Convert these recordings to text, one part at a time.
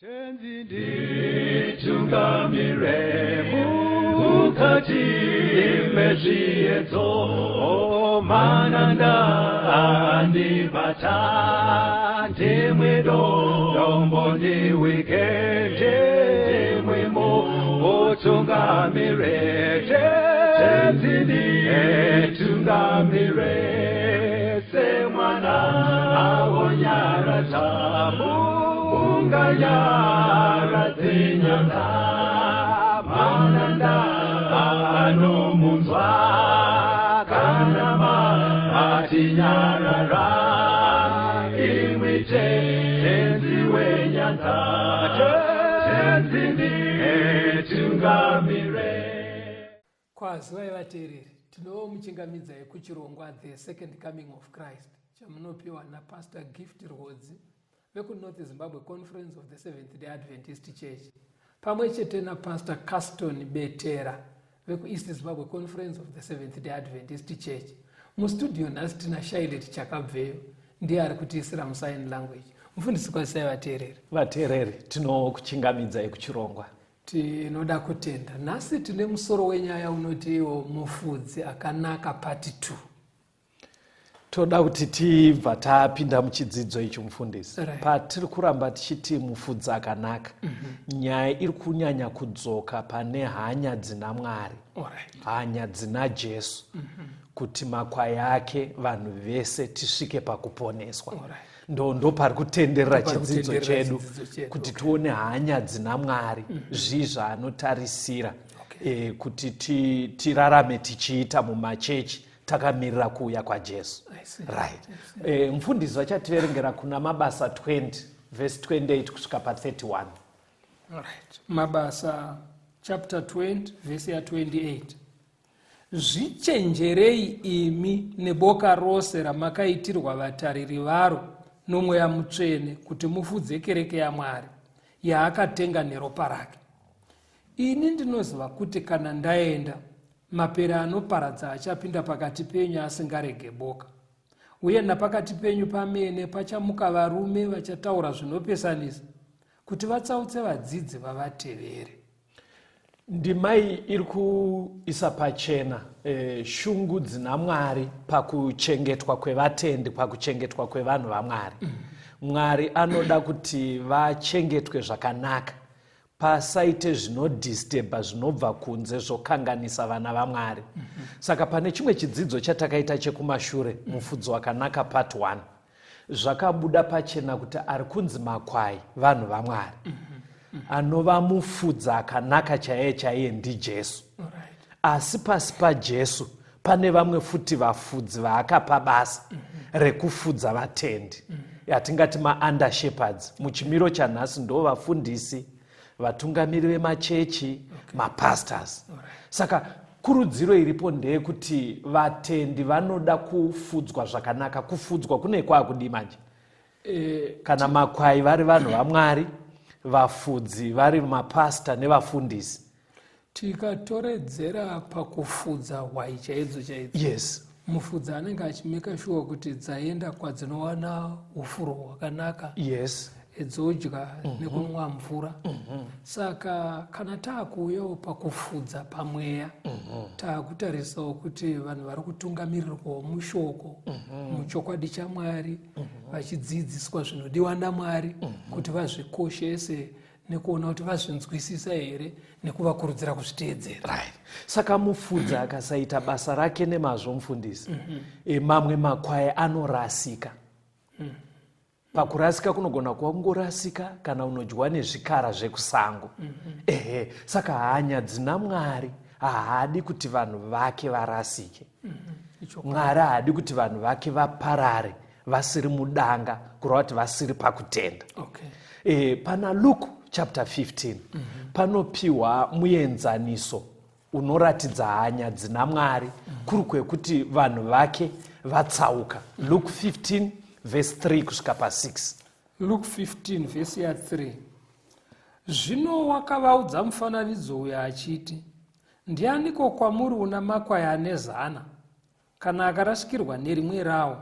Tenzi nditungamire mukati mezviedzo mananda andibata ndimwedo dombo ndiwikende ndimwemo otungamire tenzi nditungamire semwana awonyaratamu Ungayara tinyanda mananda anomunzwa kanama atinyarara imwite tenzi wenyanza tenzi nditungamire. Kwaziwai vateereri, tinomuchingamidzai kuchirongwa The Second Coming of Christ chamunopiwa naPastor Gift Rhodzi veku-North Zimbabwe Conference of the Seventh-day Adventist Church pamwe chete naPastor Caston Betera veku-East Zimbabwe Conference of the Seventh-day Adventist Church. Mustudio nhasi tina Shailet Chakabveyo, ndiye ari kutiisira musign language. Mufundisi kwazisai vateereri. Vateereri, tinokuchingamidzai kuchirongwa. Tinoda kutenda. Nhasi tine musoro wenyaya unoti iwo mufudzi akanaka part 2. Toda kuti tibva tapinda muchidzidzo ichi mufundisi. Patiri kuramba tichiti mufudzi akanaka. Nyaya iri kunyanya kudzoka pane hanya dzina Mwari. Hanya dzina Jesu. Kuti makwai ake vanhu vese tisvike pakuponeswa. Ndo pari kutenderera chidzidzo chedu kuti tione hanya dzina Mwari zvii zvaanotarisira kuti tirarame tichiita mumachechi takamirira kuuya kwaJesu. Right. Mufundisi vachativerengera kuna Mabasa 20 verse 28 kusvika pa31. Right. Mabasa chapter 20 verse ya 28. Zvichenjerei imi neboka rose ramakaitirwa vatariri varo nomweya mutsvene kuti mufudze kereke yaMwari yaakatenga neropa rake. Ini ndinoziva kuti kana ndaenda mapere anoparadza achapinda pakati penyu asingarege boka, uye napakati penyu pamene pachamuka varume vachataura zvinopesanisa kuti vatsautse vadzidzi vavatevere. Ndimai iri kuisa pachena shungu dzina Mwari pakuchengetwa kwevatendi, pakuchengetwa kwevanhu vaMwari. Mwari anoda kuti vachengetwe zvakanaka, pasaite zvinodhistebha zvinobva kunze zvokanganisa vana vaMwari. Saka pane chimwe chidzidzo chatakaita chekumashure, mufudzi wakanaka part 1, zvakabuda pachena kuti ari kunzi makwai vanhu vaMwari. Anova mufudzi akanaka chaiye ndiJesu. Asi pasi paJesu pane vamwe futi vafudzi vaakapa basa rekufudza vatendi, yatingati ma-under shepherds. Muchimiro chanhasi ndo vafundisi, vatungamiri vemachechi, mapastors. Saka kurudziro iripo ndeyekuti vatendi vanoda kufudzwa zvakanaka. Kufudzwa kune kwakudi manje? Kana makwai vari vanhu vaMwari, vafudzi vari mapasta nevafundisi. Tikatoredzera pakufudza hwai chaidzo. Yes. Mufudzi anenge achimeka sure kuti dzaenda kwadzinowana ufuro hwakanaka. Yes. Edzodya nekunwa mvura. Saka kana taakuuyawo pakufudza pamweya, taakutarisawo kuti vanhu vari kutungamirirwawo mushoko, muchokwadi chaMwari, vachidzidziswa zvinodiwa naMwari kuti vazvikoshese nekuona kuti vazvinzwisisa here nekuvakurudzira kuzviteedzera. Right. Saka mufudzi akasaita basa rake nemazvo mufundisi, mamwe makwai anorasika. Pakurasika kunogona kuva kungorasika kana unodyiwa nezvikara zvekusango. Saka hanya dzina Mwari haadi kuti vanhu vake varasike. Mwari haadi kuti vanhu vake vaparare vasiri mudanga, kureva kuti vasiri pakutenda. Pana Luke chapter 15 panopiwa muenzaniso unoratidza hanya dzina Mwari kuri kwekuti vanhu vake vatsauka. Luke 15 verse 3 kusvika pa6. Luke 15 verse ya 3. Zvino wakavaudza mufananidzo uyu achiti, ndianiko kwamuri una makwai ane 100, kana akarasikirwa nerimwe rawo,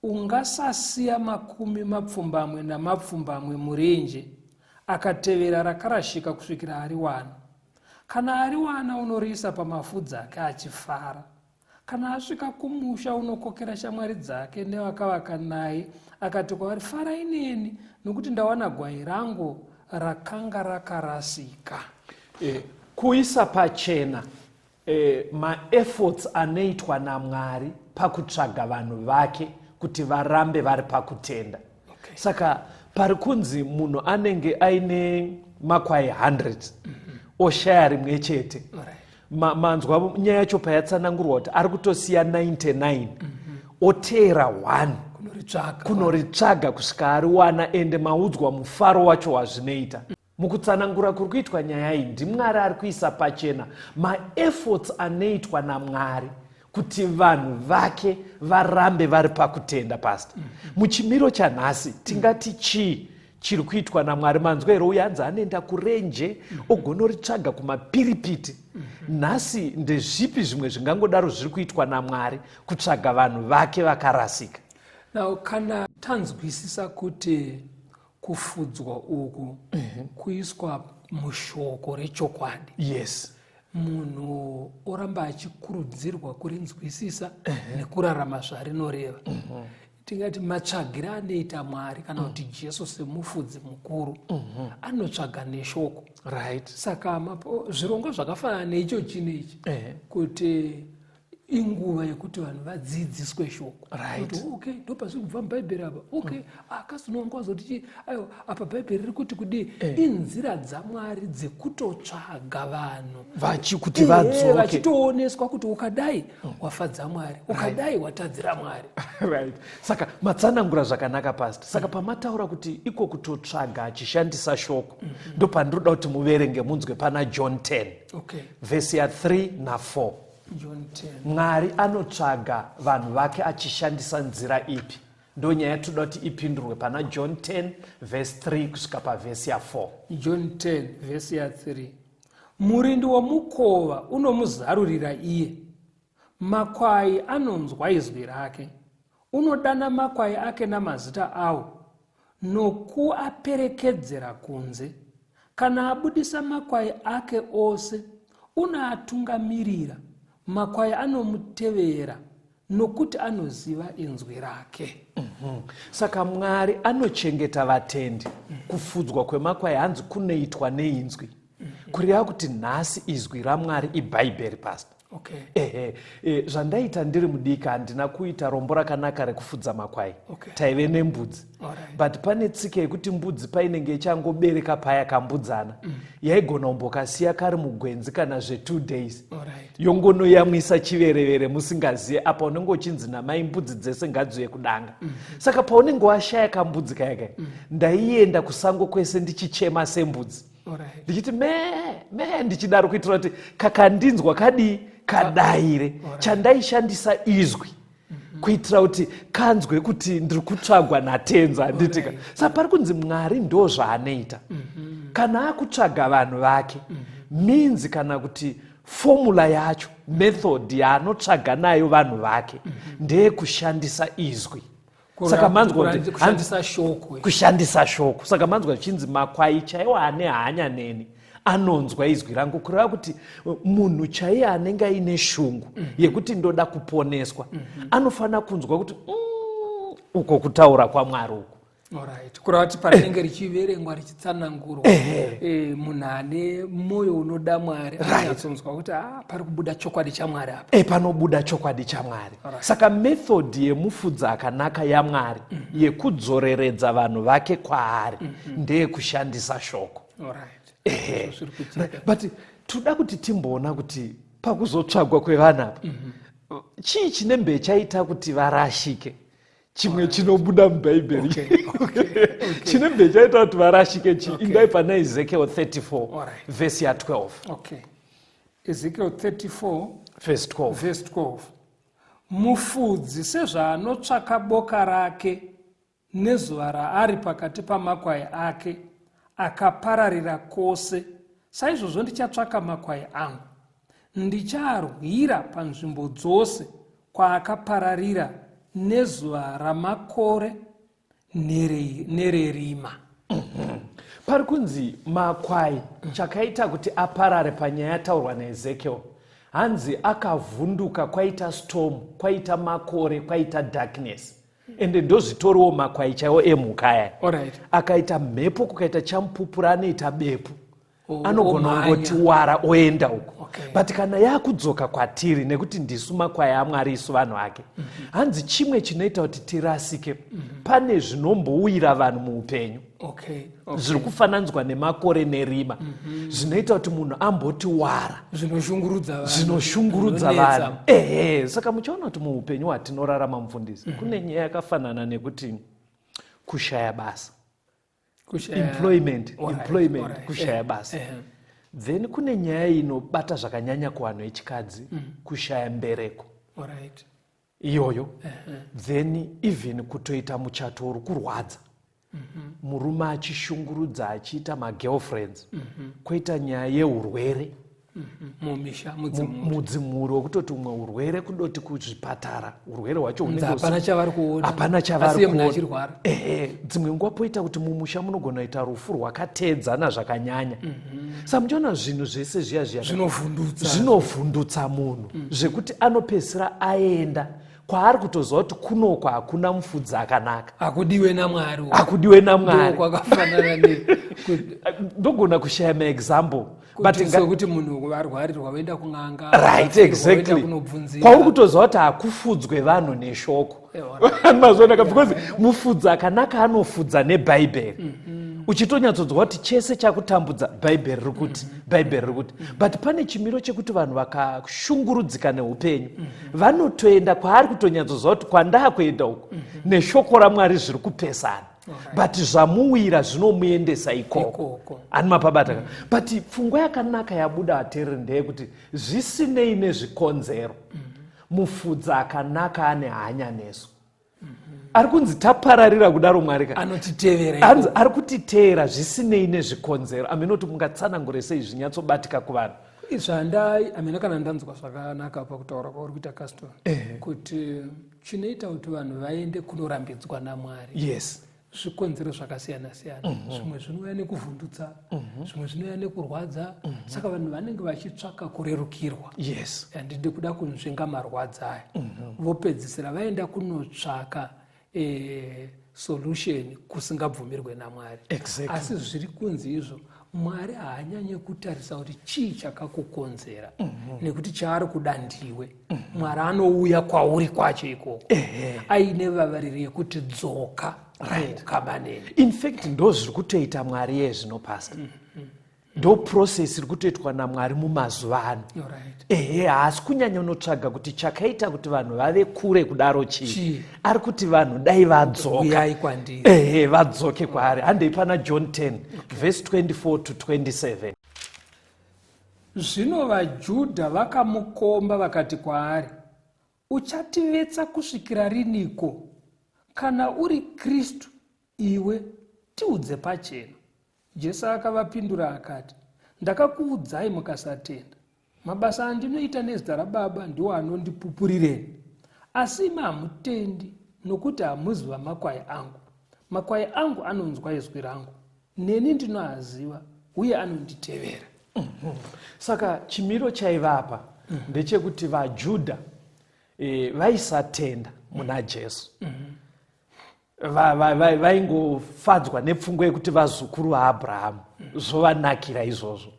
ungasasiya 10 mapfumbamwe namapfumbamwe murenje akatevera rakarashika kusvikira ariwana. Kana ariwana unoriisa pamafudzi ake achifara. Kana asvika kumusha unokokera shamwari dzake nevakavaka naye akati kwavari, farai neni nokuti ndawana gwai rangu rakanga rakarasika. Kuisa pachena maefforts anoitwa naMwari pakutsvaga vanhu vake kuti varambe vari pakutenda. Saka pari kunzi munhu anenge aine makwai 100 oshaya rimwe chete. Manzwa nyaya yacho payatsanangurwa kuti ari kutosiya 99 oteera 1 kunoritsvaga kusvika ariwana, ende maudzwa mufaro wacho wazvinoita. Mukutsanangura kuri kuitwa nyaya iyi ndiMwari ari kuisa pachena maefforts anoitwa naMwari kuti vanhu vake varambe vari pakutenda. Pastor, muchimiro chanhasi tingati chii chiri kuitwa naMwari? Manzwa here uyu anzi anoenda kurenje ogonoritsvaga kumapiripiti. Nhasi ndezvipi zvimwe zvingangodaro zviri kuitwa naMwari kutsvaga vanhu vake vakarasika? Now, kana tanzwisisa kuti kufudzwa uku kuiswa mushoko rechokwadi, yes, munhu oramba achikurudzirwa kurinzwisisa nekurarama zvarinoreva. Tingati matsvagire anoita Mwari kana kuti Jesu semufudzi mukuru anotsvaga neshoko, right? Saka zvirongo zvakafanana neicho chinechi kuti inguva yekuti vanhu vadzidziswe shoko, right? Okay, ndopazviri kubva muBhaibheri apa. Okay, akasinongwazo kuti ayo apa Bhaibheri riri kuti kudii? Inzira dzaMwari dzekutotsvaga vanhu vachikuti vadzoke, vachitooneswa kuti ukadai wafadza Mwari, ukadai watadzira Mwari. Right. Saka matsanangura zvakanaka, Pastor. Saka pamataura kuti iko kutotsvaga achishandisa shoko, ndopandinoda kuti muverenge munzwe pana John 10 vhesi ya 3 na4. John 10. Mwari anotsvaga vanhu vake achishandisa nzira ipi? Ndo nyaya yatoda kuti ipindurwe pana John 10 vhesi 3 kusvika pavhesi ya 4. John 10 vhesi ya 3. Murindi womukova unomuzarurira iye, makwai anonzwa izwi rake, unodana makwai ake namazita awo, nokuaperekedzera kunze. Kana abudisa makwai ake ose, unaatungamirira. Makwai anomutevera nokuti anoziva inzwi rake. Saka Mwari anochengeta vatendi. Kufudzwa kwemakwai hanzi kunoitwa neinzwi. Kureva kuti nhasi izwi raMwari iBhaibheri, Pastor. Zvandaita ndiri mudiki handina kuita rombo rakanaka rekufudza makwai. Taive nembudzi. But pane tsika yekuti mbudzi painenge ichangobereka paya kambudzana, yaigona kumbokasiya kari mugwenzi kana 2 days, yongonoyamwisa chiverevere musingaziye. Apa unenge uchinzi namai mbudzi dzese ngadziuye kudanga. Saka paunenge washaya kambudzi kaya ndaienda kusango kwese ndichichema sembudzi, ndichiti me ndichidaro kuitira kuti kakandinzwa kadaire. Chandaishandisa izwi kuitira kuti kanzwe kuti ndiri kutsvagwa natenza handitika. Saka pari kunzi Mwari ndo zvaanoita. Kana akutsvaga vanhu vake means kana kuti fomula yacho, method yaanotsvaga nayo vanhu vake ndeye kushandisa izwi. Saka manzwa kuti kushandisa shoko. Saka manzwa zvichinzi makwai chaiwo ane hanya neni anonzwa izwi rangu, kureva kuti munhu chaiye anenge aine shungu yekuti ndoda kuponeswa anofana kunzwa kuti uko kutaura kwaMwari uku. Kureva kuti parinenge richiverengwa richitsanangurwa, munhu ane mwoyo unoda Mwari anyatsonzwa kuti pari kubuda chokwadi chaMwari apa. Panobuda chokwadi chaMwari. Saka method yemufudza akanaka yaMwari yekudzoreredza vanhu vake kwaari ndeye kushandisa shoko. But toda kuti timboona kuti pakuzotsvagwa kwevanhu apa chii chinembe chaita kuti varashike. Chimwe chinobuda muBhaibheri chinembe chaita kuti varashike chi? Indai pana Ezekiel 34 vhesi ya 12. Ezekiel 34 vhesi 12. Mufudzi sezvaanotsvaka boka rake nezuva raari pakati pamakwai ake akapararira kwose, saizvozvo ndichatsvaka makwai angu, ndichaarwira panzvimbo dzose kwaakapararira nezuva ramakore nererima. pari kunzi makwai chakaita kuti aparare panyaya yataurwa naEzekiel, hanzi akavhunduka, kwaita storm, kwaita makore, kwaita darkness, ende ndozvitoriwo makwai chaiwo emhuka aya. Akaita mhepo, kukaita chamupupura, anoita bepu, anogona kungoti wara oenda uko. But kana yakudzoka kwatiri, nekuti ndisu makwai aMwari isu vanhu vake, hanzi chimwe chinoita kuti tirasike, pane zvinombowira vanhu muupenyu, zviri kufananidzwa nemakore nerima, zvinoita kuti munhu amboti wara, zvinoshungurudza vanhu. Saka muchaona kuti muupenyu hwatinorarama, mufundisi, kune nyaya yakafanana nekuti kushaya basa, employment, kushaya basa. Then kune nyaya inobata zvakanyanya kuvanhu vechikadzi, kushaya mbereko. Iyoyo. Then even kutoita muchato uri kurwadza, murume achishungurudza, achiita magirlfriends, kwoita nyaya yeurwere mudzimuri, wokutoti umwe urwere kundoti kuzvipatara, urwere hwacho hapana chavari kuona. Dzimwe nguva poita kuti mumusha munogona kuita rufu rwakateedzana zvakanyanya. Saka muchiona zvinhu zvese zviya zvinovhundutsa munhu, zvekuti anopedzisira aenda kwaari kutoziva kuti kunoko hakuna mufudzi akanaka, akudiwe naMwari. Ndogona kushaya maexample, kuti munhu arwarirwa waenda kun'anga, right, exactly, kwauri kutoziva kuti hakufudzwe vanhu neshoko. Mazonaka, because mufudzi akanaka anofudza nebhaibheri. Uchitonyatsodzwa kuti chese chakutambudza bhaibheri rikuti, but pane chimiro chekuti vanhu vakashungurudzika neupenyu vanotoenda kwaari kutonyatsodzwa kuti kwandakuenda uko neshoko raMwari zviri kupesana, but zvamuwira zvinomuendesa ikoko. Ani mapabata. But pfungwa yakanaka yabuda ateereri ndeyekuti zvisinei nezvikonzero, mufudzi akanaka ane hanya nesu. Ari kunzi tapararira kudaro Mwari ari kutiteera zvisinei nezvikonzero. Aminoti mungatsanangure sei zvinyatsobatika kuvanhu? Kana ndanzwa zvakanaka pakutaura kwauri kuita Castor, kuti chinoita kuti vanhu vaende kunorambidzwa naMwari. Yes. Zvikonzero zvakasiyana siyana, zvimwe zvinouya nekuvhundutsa, zvimwe zvinouya nekurwadza. Saka vanhu vanenge vachitsvaka kurerukirwa. Yes. Handidi kuda kunzvenga marwadza aya. Vopedzisira vaenda kunotsvaka solution kusingabvumirwe naMwari. Exactly. Asi zviri kunzi izvo, Mwari haanyanye kutarisa kuti chii chakakukonzera, nekuti chaari kuda ndiwe. Mwari anouya kwauri kwacho ikoko, aine vavariri yekuti dzoka. Right. In fact, ndo zviri kutoita Mwari yezvino pasta. Ndo process iri kutoitwa naMwari mumazuva ano. Haasi kunyanya unotsvaga kuti chakaita kuti vanhu vave kure kudaro chii. Ari kuti vanhu dai vadzoka. Vadzoke kwaari. Handei pana John 10 verse 24 to 27. Zvino vaJudha vakamukomba vakati kwaari, uchativetsa kusvikira riniko? Kana uri Kristu, iwe tiudze pachena. Jesu akavapindura akati, ndakakuudzai mukasatenda. Mabasa andinoita nezita raBaba ndiwo anondipupurireni. Asi imi hamutendi, nokuti hamuzi vamakwai angu. Makwai angu anonzwa izwi rangu, neni ndinoaziva, uye anonditevera. Saka chimiro chaivapa ndechekuti vaJudha vaisatenda muna Jesu. Vaingofadzwa nepfungwa yekuti vazukuru vaAbhurahamu, zvovanakira izvozvo.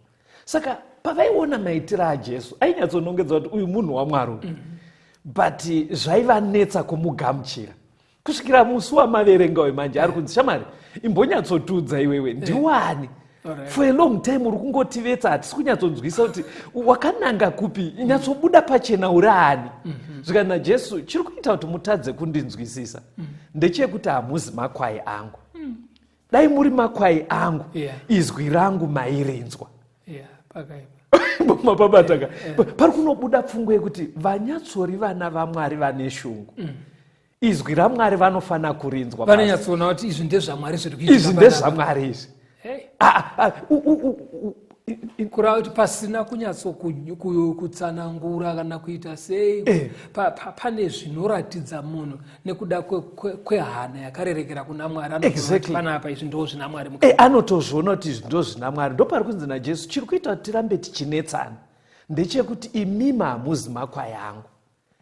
Saka pavaiona maitiro aJesu ainyatsonongedzwa kuti uyu munhu waMwari, but zvaivanetsa kumugamuchira. Kusvikira musi wamaverenga wemanje ari kunzi, shamwari, imbonyatsotiudza iwewe ndiwani? For a long time uri kungotivetsa, hatisi kunyatsonzwisa kuti wakananga kupi, nyatsobuda pachena uri ani. Zvikana Jesu chiri kuita kuti mutadze kundinzwisisa ndechekuti hamuzi makwai angu. Dai muri makwai angu, izwi rangu mairinzwa. Mapabataka. Pari kunobuda pfungwa yekuti vanyatsori vana vaMwari vane shungu. Izwi raMwari vanofana kurinzwa. Vananyatsoona kuti izvi ndezvaMwari zviri kuitika. Izvi ndezvaMwari izvi. kurava kuti pasina kunyatsokutsanangura kana kuita sei pane zvinoratidza munhu nekuda kwehana yakarerekera kuna Mwari. Exactly. Panapa izvi ndo zvina Mwari anotozviona kuti izvi ndo zvina Mwari. Ndo pari kunzi naJesu, chiri kuita kuti tirambe tichinetsana ndechekuti imimi hamuzi makwai angu.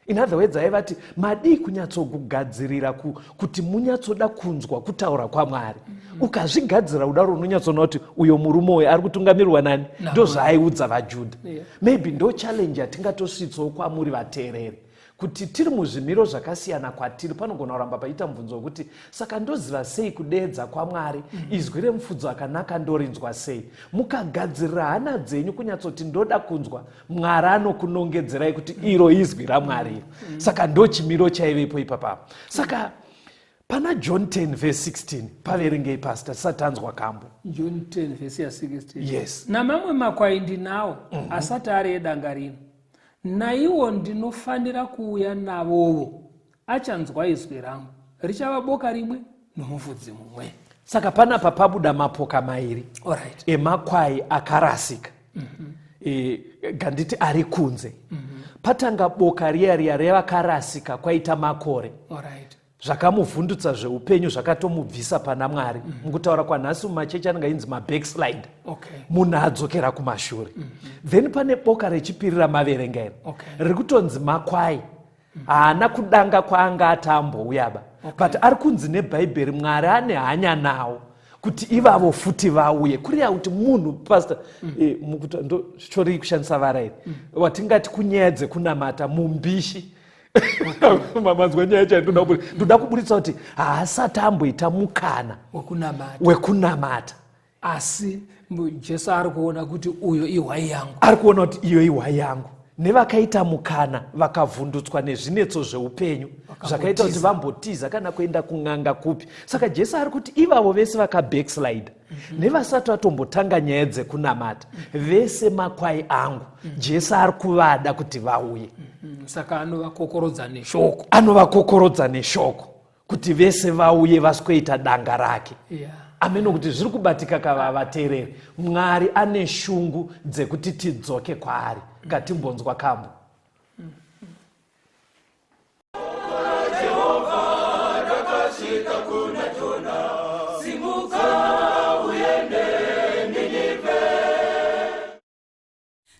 In other words, aivati madii kunyatsogadzirira kuti munyatsoda kunzwa kutaura kwaMwari. Ukazvigadzira udaro unonyatsoona kuti uyo murume uyu ari kutungamirwa nani? Ndo zvaaiudza vaJudha. Maybe ndo challenge yatingatosvitsawo kwamuri vateereri. Kuti tiri muzvimiro zvakasiyana kwatiri panogona kuramba paita mubvunzo wekuti saka ndoziva sei kudeedza kwaMwari, izwi remufudzi akanaka ndorinzwa sei? Mukagadzirira hana dzenyu kunyatsoti ndoda kunzwa, Mwari anokunongedzerai kuti iro izwi raMwari. Saka ndo chimiro chaivepo ipapapo. Saka pana John 10:16 paverengei pastor satanzwa kambo. John 10:16. Yes. Namamwe makwai ndinawo asati ari edanga rino. Naiwo ndinofanira kuuya navowo, achanzwa izwi rangu, richava boka rimwe nomufudzi mumwe. Saka panapa pabuda mapoka mairi. Alright. Emakwai akarasika. Ganditi ari kunze. Patanga boka riya revakarasika kwaita makore. Alright. Zvakamuvhundutsa zveupenyu, zvakatomubvisa pana Mwari. Mukutaura kwanhasi mumachechi anenge inzi mabackslide. Okay. Munhu adzokera kumashure. Then pane boka rechipiri ramaverengera. Okay. Riri kutonzi makwai. Haana kudanga kwaanga atambouyaba. But ari kunzi nebhaibheri Mwari ane hanya nawo kuti ivavo futi vauye. Kuriya kuti munhu pastor ndo chori kushandisa varairi. Watingati kunyedze kunamata mumbishi. Mamanzwa nyaya ndoda kuburitsa kuti haasati amboita mukana wekunamata. Asi Jesu ari kuona kuti uyo ihwai yangu. Ari kuona kuti iyo ihwai yangu. Nevakaita mukana vakavhundutswa nezvinetso zveupenyu zvakaita kuti vambotiza kana kuenda kun'anga kupi. Saka Jesu ari kuti ivavo vese vakabackslide nevasati vatombotanga nyaya dzekunamata vese makwai angu, Jesu ari kuvada kuti vauye. Saka anovakokorodza neshoko. Anovakokorodza neshoko kuti vese vauye vasikoita danga rake. Ameno kuti zviri kubatika kavavateereri. Mwari ane shungu dzekuti tidzoke kwaari. Ngatimbonzwa kambo.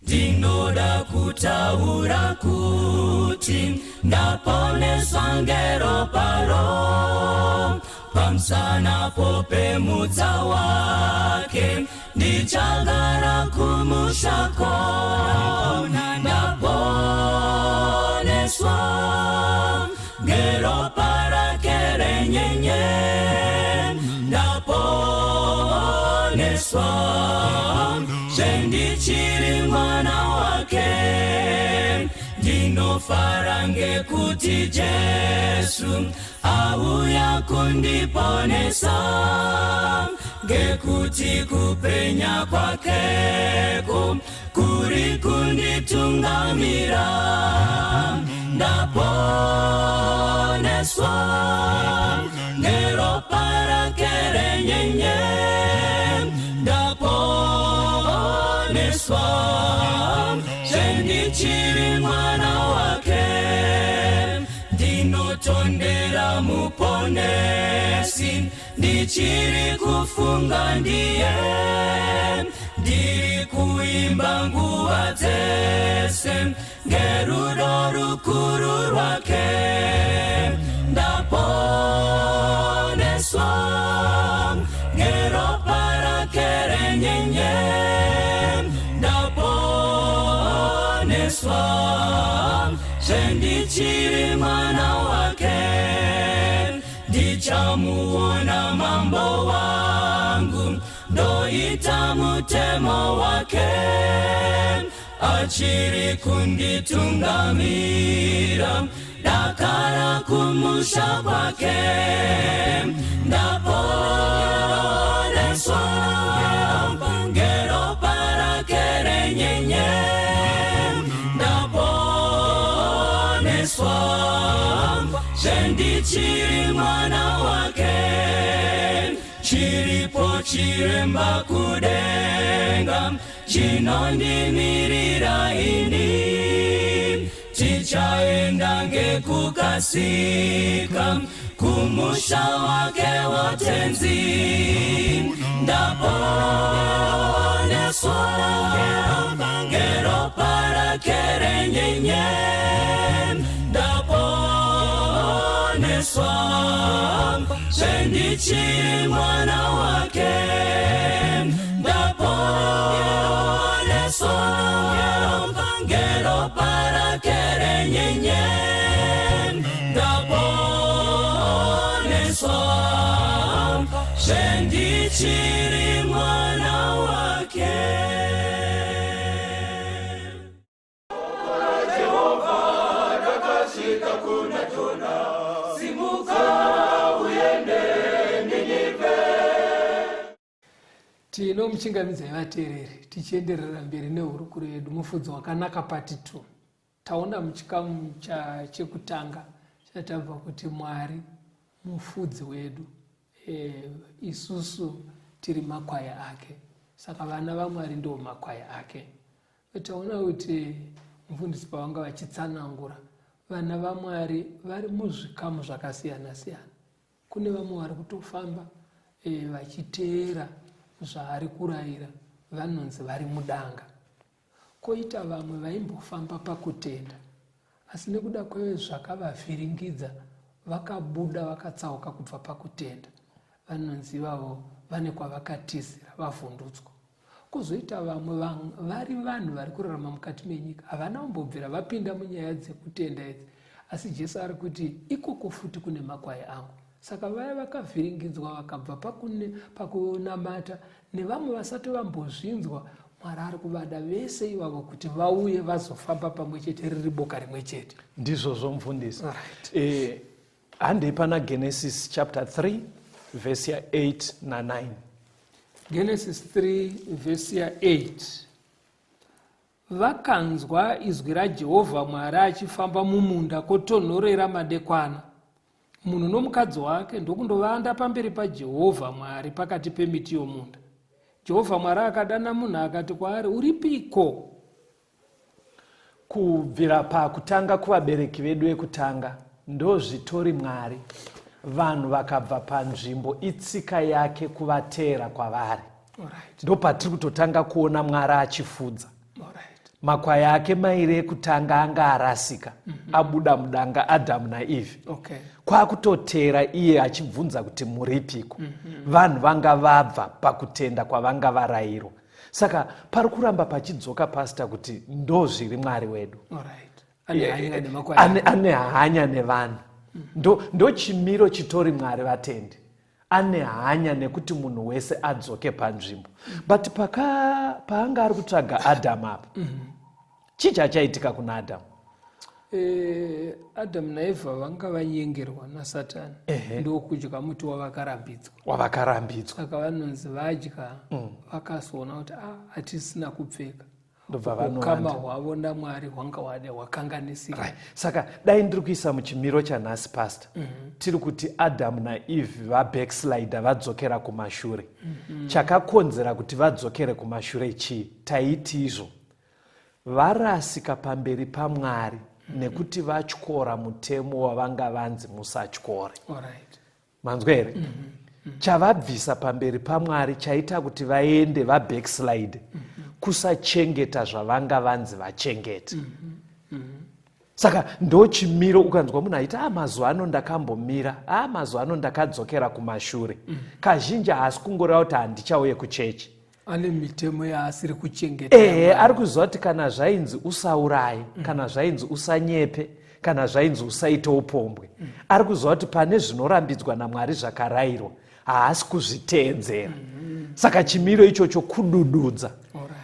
Ndinoda kutaura kuti ndaponeswa ngero paro, pamsana popemudza wake ndichagara kumushako. Ndaponeswa ngero parake renyenye, ndaponeswa zvendichiri mwana wake. Ndinofara ngekuti Jesu auya kundiponesa, ngekuti kupenya kwakeko kuri kunditungamira. Ndaponeswa ngero parake renyenye, ndaponeswa zvendichiri mwana wake. Ndinotondera muponesi ndichiri kufunga ndiye, ndiri kuimba nguva dzese ngerudo rukuru rwake. Ndaponeswa ngero parake renyenye, ndaponeswa zvendichiri mwana wake. Ndichamuona mambo wangu, ndoita mutemo wake, achiri kunditungamira, dakara kumusha kwake. Ndaponeswa ngero parake renyenye, ndaponeswa zvendichiri mwana wake. Chiripo chiremba kude kutenga chinondimirira ini. Tichaenda ngekukasika kumusha wake watenzi. Ndaponeswa ngeropa rake renyenye. Ndaponeswa sendichiri mwana wake. Ndaponeswa ngeropa rake renyenye. Ndaponeswa sendichiri mwana wake. Tino muchingamidza vateereri tichienderera mberi nehurukuro yedu mufudzi wakanaka pati 2. Taona muchikamu chekutanga chatabva kuti Mwari mufudzi wedu, isusu tiri makwaya ake, saka vana vaMwari ndio makwaya ake. Taona kuti mufundisi pavanga vachitsanangura vana vaMwari vari muzvikamu zvakasiyana siyana. Kune vamwe vari kutofamba vachiteera zvaari kurayira, vanonzi vari mudanga. Koita vamwe vaimbofamba pakutenda, asi nekuda kwezvakavavhiringidza vakabuda vakatsauka kubva pakutenda, vanonzi ivavo vane kwavakatizira, vavhundutswa. Kuzoita vamwe vari vanhu vari kurarama mukati menyika, havana kumbobvira vapinda munyaya dzekutenda idzi, asi Jesu ari kuti ikoko futi kune makwai angu. Saka vaya vakavhiringidzwa vakabva pakunamata, nevamwe vasati vambozvinzwa, Mwari ari kuvada vese ivavo kuti vauye vazofamba pamwe chete, riri boka rimwe chete. Ndizvo zvomufundisi. Handei pana Genesis chapter 3 verse ya 8 na 9. Genesis 3 verse ya 8. Vakanzwa izwi raJehovha Mwari achifamba mumunda kotonhorera madekwana. Munhu nomukadzi wake ndokundovanda pamberi paJehovha Mwari pakati pemiti yomunda. Jehovha Mwari akadana munhu akati kwaari, uripiko? Kubvira pakutanga kuvabereki vedu vekutanga ndozvitori Mwari. Vanhu vakabva panzvimbo itsika yake kuvateera kwavari. Ndo patiri kutotanga kuona Mwari achifudza. Makwai ake mairi ekutanga anga arasika, abuda mudanga, Adamu naEve. Kwakutoteera iye achibvunza kuti muripiko. Vanhu vanga vabva pakutenda kwavanga varayirwa. Saka pari kuramba pachidzoka pasita kuti ndo zviri Mwari wedu. Ane hanya nevanhu. Ndo chimiro chitori Mwari vatendi. Ane hanya nekuti munhu wese adzoke panzvimbo. But paanga ari kutsvaga Adamu apa, chii chaitika kuna Adamu? Adamu naEvha vanga vanyengerwa naSatani. Ndokudya muti wavakarambidzwa. Saka vanonzi vadya, vakazoona kuti hatisina kupfeka. Ukama hwavo naMwari hwanga hwakanganisika. Saka dai ndiri kuisa muchimiro chanhasi pastor, tiri kuti Adamu naEve vabackslider, vadzokera kumashure. Chakakonzera kuti vadzokere kumashure chii? Taiti izvo varasika pamberi paMwari nekuti vatyora mutemo wavanga vanzi musatyore. Manzwa here? Chavabvisa pamberi paMwari chaita kuti vaende vabackslide, kusachengeta zvavanga vanzi vachengete. Saka ndo chimiro ukanzwa munhu aita mazuva ano ndakambomira, mazuva ano ndakadzokera kumashure. Kazhinji haasi kungoreva kuti handichauye kuchechi. Ane mitemo yaasiri kuchengeta. Ari kuziva kuti kana zvainzi usauraye, kana zvainzi usanyepe, kana zvainzi usaite upombwe, ari kuziva kuti pane zvinorambidzwa naMwari zvakarayirwa, haasi kuzviteedzera. Saka chimiro ichocho kudududza,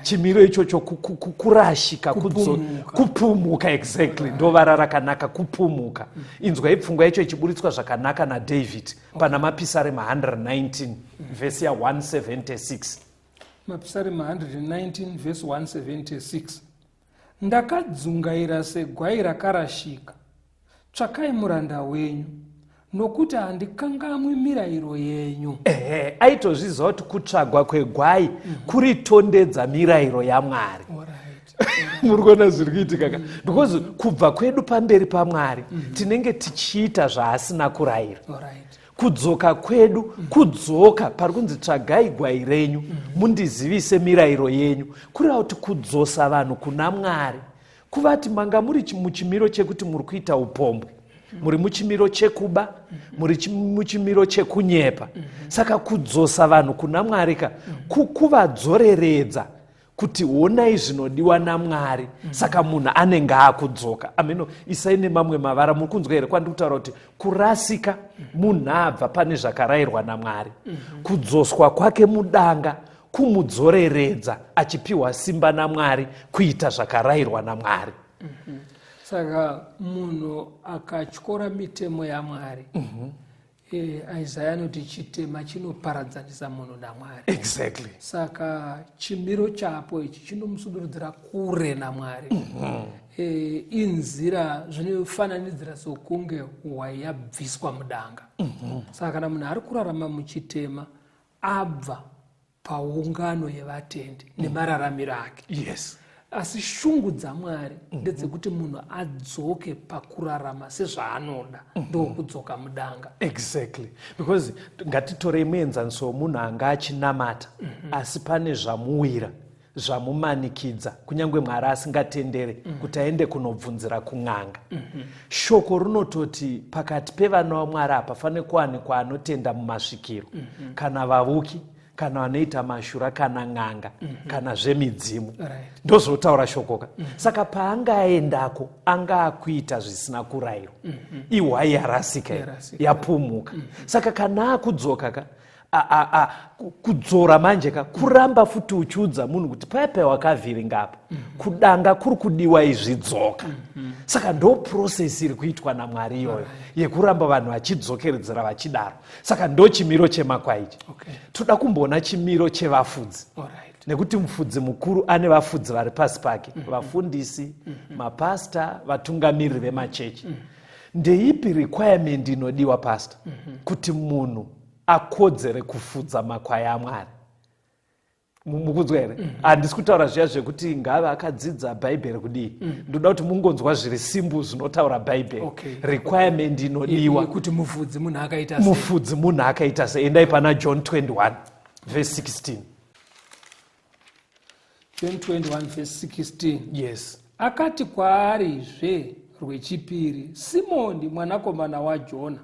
chimiro ichocho kurashika, kupumuka. Exactly, ndovara rakanaka, kupumuka. Inzwai pfungwa yacho ichiburitswa zvakanaka naDavid pana mapisarema 119 vhesi ya 176. Mapisarema 119 vhesi 176. Ndakadzungaira segwai rakarashika, tsvakai muranda wenyu, nokuti handikangamwi mirayiro yenyu. Aitozviziva kuti kutsvagwa kwegwai kuritondedza mirayiro yaMwari. Muri kuona zviri kuitika ka? Because kubva kwedu pamberi paMwari tinenge tichiita zvaasina kurayira. Kudzoka kwedu kudzoka pari kunzi tsvagai gwai renyu mundizivise mirayiro yenyu, kureva kuti kudzosa vanhu kuna Mwari. Kuvati manga muri muchimiro chekuti muri kuita upombwe, muri muchimiro chekuba, muri muchimiro chekunyepa. Saka kudzosa vanhu kuna Mwari ka kuvadzoreredza kuti onai zvinodiwa naMwari. Saka munhu anenge akudzoka. Ameno isai nemamwe mavara muri kunzwa here kwandiri kutaura kuti kurasika munhu abva pane zvakarayirwa naMwari. Kudzoswa kwake mudanga kumudzoreredza achipiwa simba naMwari kuita zvakarayirwa naMwari. Saka munhu akatyora mitemo yaMwari, Isaiah anoti chitema chinoparadzanisa munhu naMwari. Exactly. Saka chimiro chapo ichi chinomusudurudzira kure naMwari. Inzira zvinofananidzira sokunge hwai yabviswa mudanga. Saka kana munhu ari kurarama muchitema abva paungano yevatendi nemararamiro ake. Yes. Asi shungu dzaMwari ndedzekuti munhu adzoke pakurarama sezvaanoda, ndokudzoka mudanga. Exactly. Because ngatitorei muenzaniso munhu anga achinamata asi pane zvamuwira zvamumanikidza kunyange Mwari asingatendere kuti aende kunobvunzira kun'anga. Shoko runototi pakati pevana vaMwari apa fane kuwanikwa anotenda mumasvikiro, kana vavuki, kana vanoita mashura, kana n'anga, kana zvemidzimu. Ndozvotaura shokoka. Saka paangaendako anga akuita zvisina kurayirwa. Ihwai yarasika, yapumuka. Saka kana akudzoka ka kudzora manje ka kuramba futi uchiudza munhu kuti paipai wakavhiringa apa kudanga kuri kudiwa izvidzoka. Saka ndo process iri kuitwa naMwari iyoyo yekuramba vanhu vachidzokeredzera vachidaro. Saka ndo chimiro chemakwai ichi. Toda kumboona chimiro chevafudzi. Nekuti mufudzi mukuru ane vafudzi vari pasi pake, vafundisi, mapasta, vatungamiriri vemachechi. Ndeipi requirement inodiwa pastor kuti munhu akodzere kufudza makwai aMwari? Mukunzwa here? Handisi kutaura zviya zvekuti ngava akadzidza bhaibheri kudii. Ndoda kuti mungonzwa zviri simbu zvinotaura bhaibheri. Requirement inodiwa kuti mufudzi munhu akaita sei. Mufudzi munhu akaita sei. Endai pana John 21 verse 16. John 21 verse 16. Yes. Akati kwaarizve rwechipiri, Simoni mwanakomana waJona,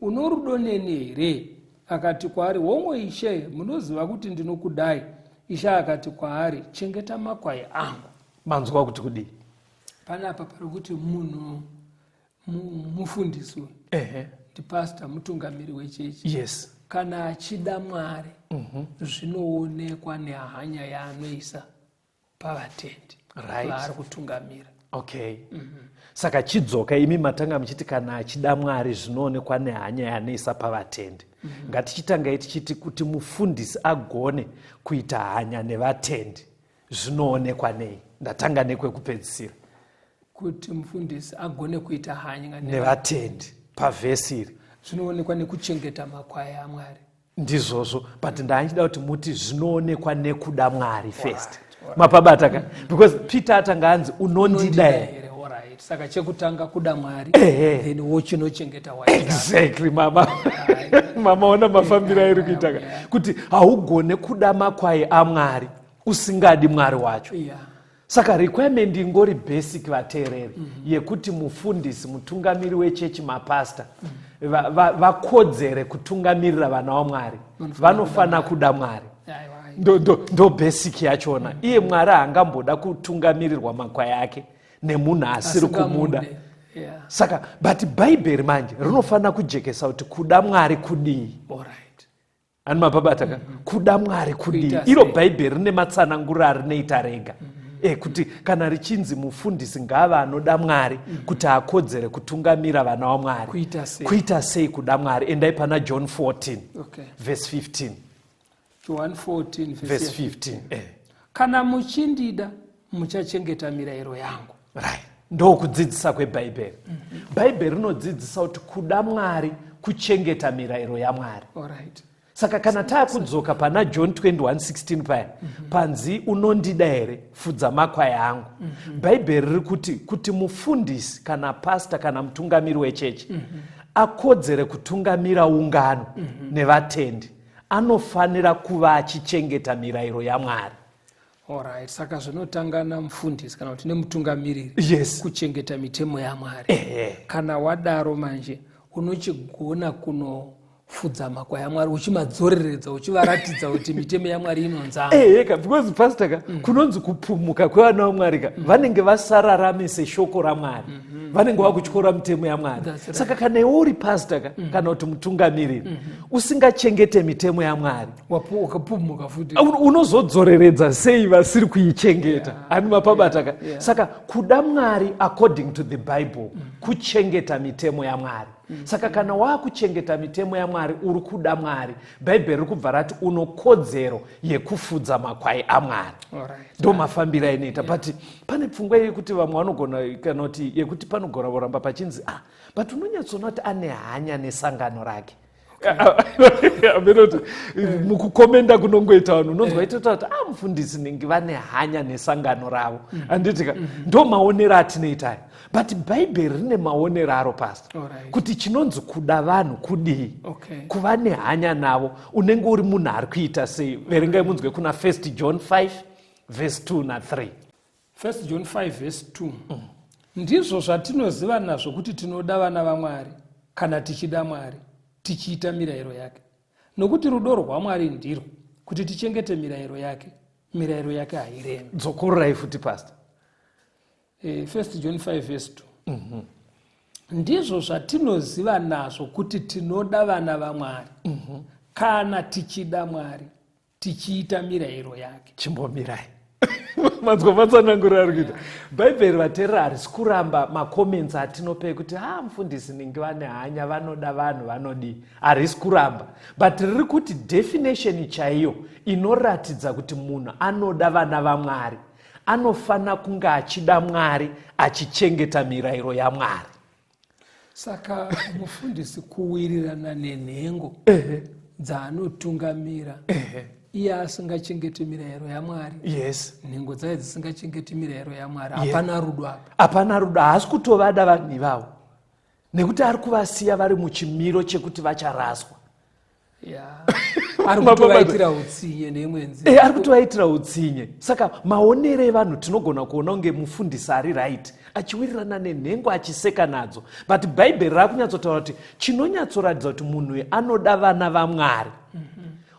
uno rudo neni here? Akati kwaari, hongu Ishe, munoziva kuti ndinokudai. Ishe akati kwaari, chengeta makwai angu. Manzwa kuti kudii? Panapa pari kuti munhu mufundisi ndipastor, mutungamiri wechechi. Yes. Kana achida Mwari zvinoonekwa nehanya yaanoisa pavatendi vaari kutungamira. Okay. Saka chidzoka imi matanga muchiti kana achida Mwari zvinoonekwa nehanya yaanoisa pavatendi. Ngatichitanga tichiti kuti mufundisi agone kuita hanya nevatendi zvinoonekwa nei. Ndatanga nekwekupedzisira. Kuti mufundisi agone kuita hanya nevatendi pavhesi iri zvinoonekwa nekuchengeta makwai aMwari. Ndizvozvo, but ndachida kuti muti zvinoonekwa nekuda Mwari first. Mapabata ka? Because Peter atanga anzi unondida here. Saka chekutanga kuda Mwari, then wochinochengeta waita. Exactly, mama. Mama ona mafambiro ari kuita ka? Kuti haugone kuda makwai aMwari usingadi Mwari wacho. Saka requirement ingori basic vateereri yekuti mufundisi, mutungamiri wechechi, mapasta vakodzere kutungamirira vana vaMwari, vanofana kuda Mwari. Ndo basic yachona. Iye Mwari haangamboda kutungamirirwa makwai ake nemunhu asiri kumuda. Saka but bhaibheri manje rinofana kujekesa kuti kuda Mwari kudii. Ani mapabata ka? Kuda Mwari kudii. Iro bhaibheri rine matsananguriro arinoita rega. Kuti kana richinzi mufundisi ngava anoda Mwari kuti akodzere kutungamira vana vaMwari, kuita sei kuda Mwari? Endai pana John 14 verse 15. John 14 verse 15. Kana muchindida muchachengeta mirayiro yangu. Right. Ndo kudzidzisa kwebhaibheri. Bhaibheri rinodzidzisa kuti kuda Mwari kuchengeta mirayiro yaMwari. Alright. Saka kana taakudzoka pana John 21:16 paya panzi unondida here fudza makwai angu, bhaibheri riri kuti mufundisi kana pasta kana mutungamiri wechechi akodzere kutungamira ungano nevatendi anofanira kuva achichengeta mirayiro yaMwari. Alright. Saka zvinotangana mufundisi kana kuti nemutungamiriri Yes. kuchengeta mitemo yaMwari. Kana wadaro manje unochigona kunofudza makwai aMwari uchimadzoreredza uchivaratidza kuti mitemo yaMwari inonzana. Because pastor kunonzi kupumuka kwevana vaMwari vanenge vasararame seshoko raMwari, vanenge vakutyora mitemo yaMwari. Saka kana iwe uri pastor kana kuti mutungamiriri usingachengete mitemo yaMwari Ukapumuka futi unozodzoreredza sei vasiri kuichengeta. Ani mapabata saka kuda Mwari according to the Bible kuchengeta mitemo yaMwari. Saka kana wakuchengeta mitemo yaMwari uri kuda Mwari, bhaibheri riri kubva rati uno kodzero yekufudza makwai aMwari. Ndo mafambiro ainoita. But pane pfungwa yekuti vamwe vanogona kana kuti yekuti panogona kuramba pachinzi but unonyatsona kuti ane hanya nesangano rake. Mukukomenda kunongoita vanhu unonzwa itota kuti mufundisi ningi vane hanya nesangano ravo. Anditika ndo maonero atinoitayo. But bhaibheri rine maonero aro pastor kuti chinonzi kuda vanhu kudii, kuva nehanya navo. Unenge uri munhu ari kuita sei? Verengai munzwe kuna 1 John 5:2 na 3. 1 John 5:2 ndizvo zvatinoziva nazvo kuti tinoda vana vaMwari kana tichida Mwari tichiita mirayiro yake, nokuti rudo rwaMwari ndirwo kuti tichengete mirayiro yake hairemi. Dzokororai futi pastor. 1 John 5:2 ndizvo zvatinoziva nazvo kuti tinoda vana vaMwari kana tichida Mwari tichiita mirayiro yake. Chimbomirai manzwa matsanangura ari kuita. Bhaibheri vateerera harisi kuramba makoments atinopei kuti mufundisi ningi vane hanya vanoda vanhu vanodii, harisi kuramba, but riri kuti definition chaiyo inoratidza kuti munhu anoda vana vaMwari anofana kunge achida Mwari achichengeta mirayiro yaMwari. Saka mufundisi kuwirirana nenhengo dzaanotungamira iye asingachengeti mirayiro yaMwari, nhengo dzaye dzisingachengeti mirayiro yaMwari, hapana rudo apa. Hapana rudo, haasi kutovada vanhu ivavo nekuti ari kuvasiya vari muchimiro chekuti vacharaswa. Ari kutovaitira utsinye neimwe nzira. Ari kutovaitira utsinye. Saka maonero evanhu tinogona kuona kunge mufundisi ari right achiwirirana nenhengo achiseka nadzo, but bhaibheri rakunyatsotaura kuti chinonyatsoratidza kuti munhu anoda vana vaMwari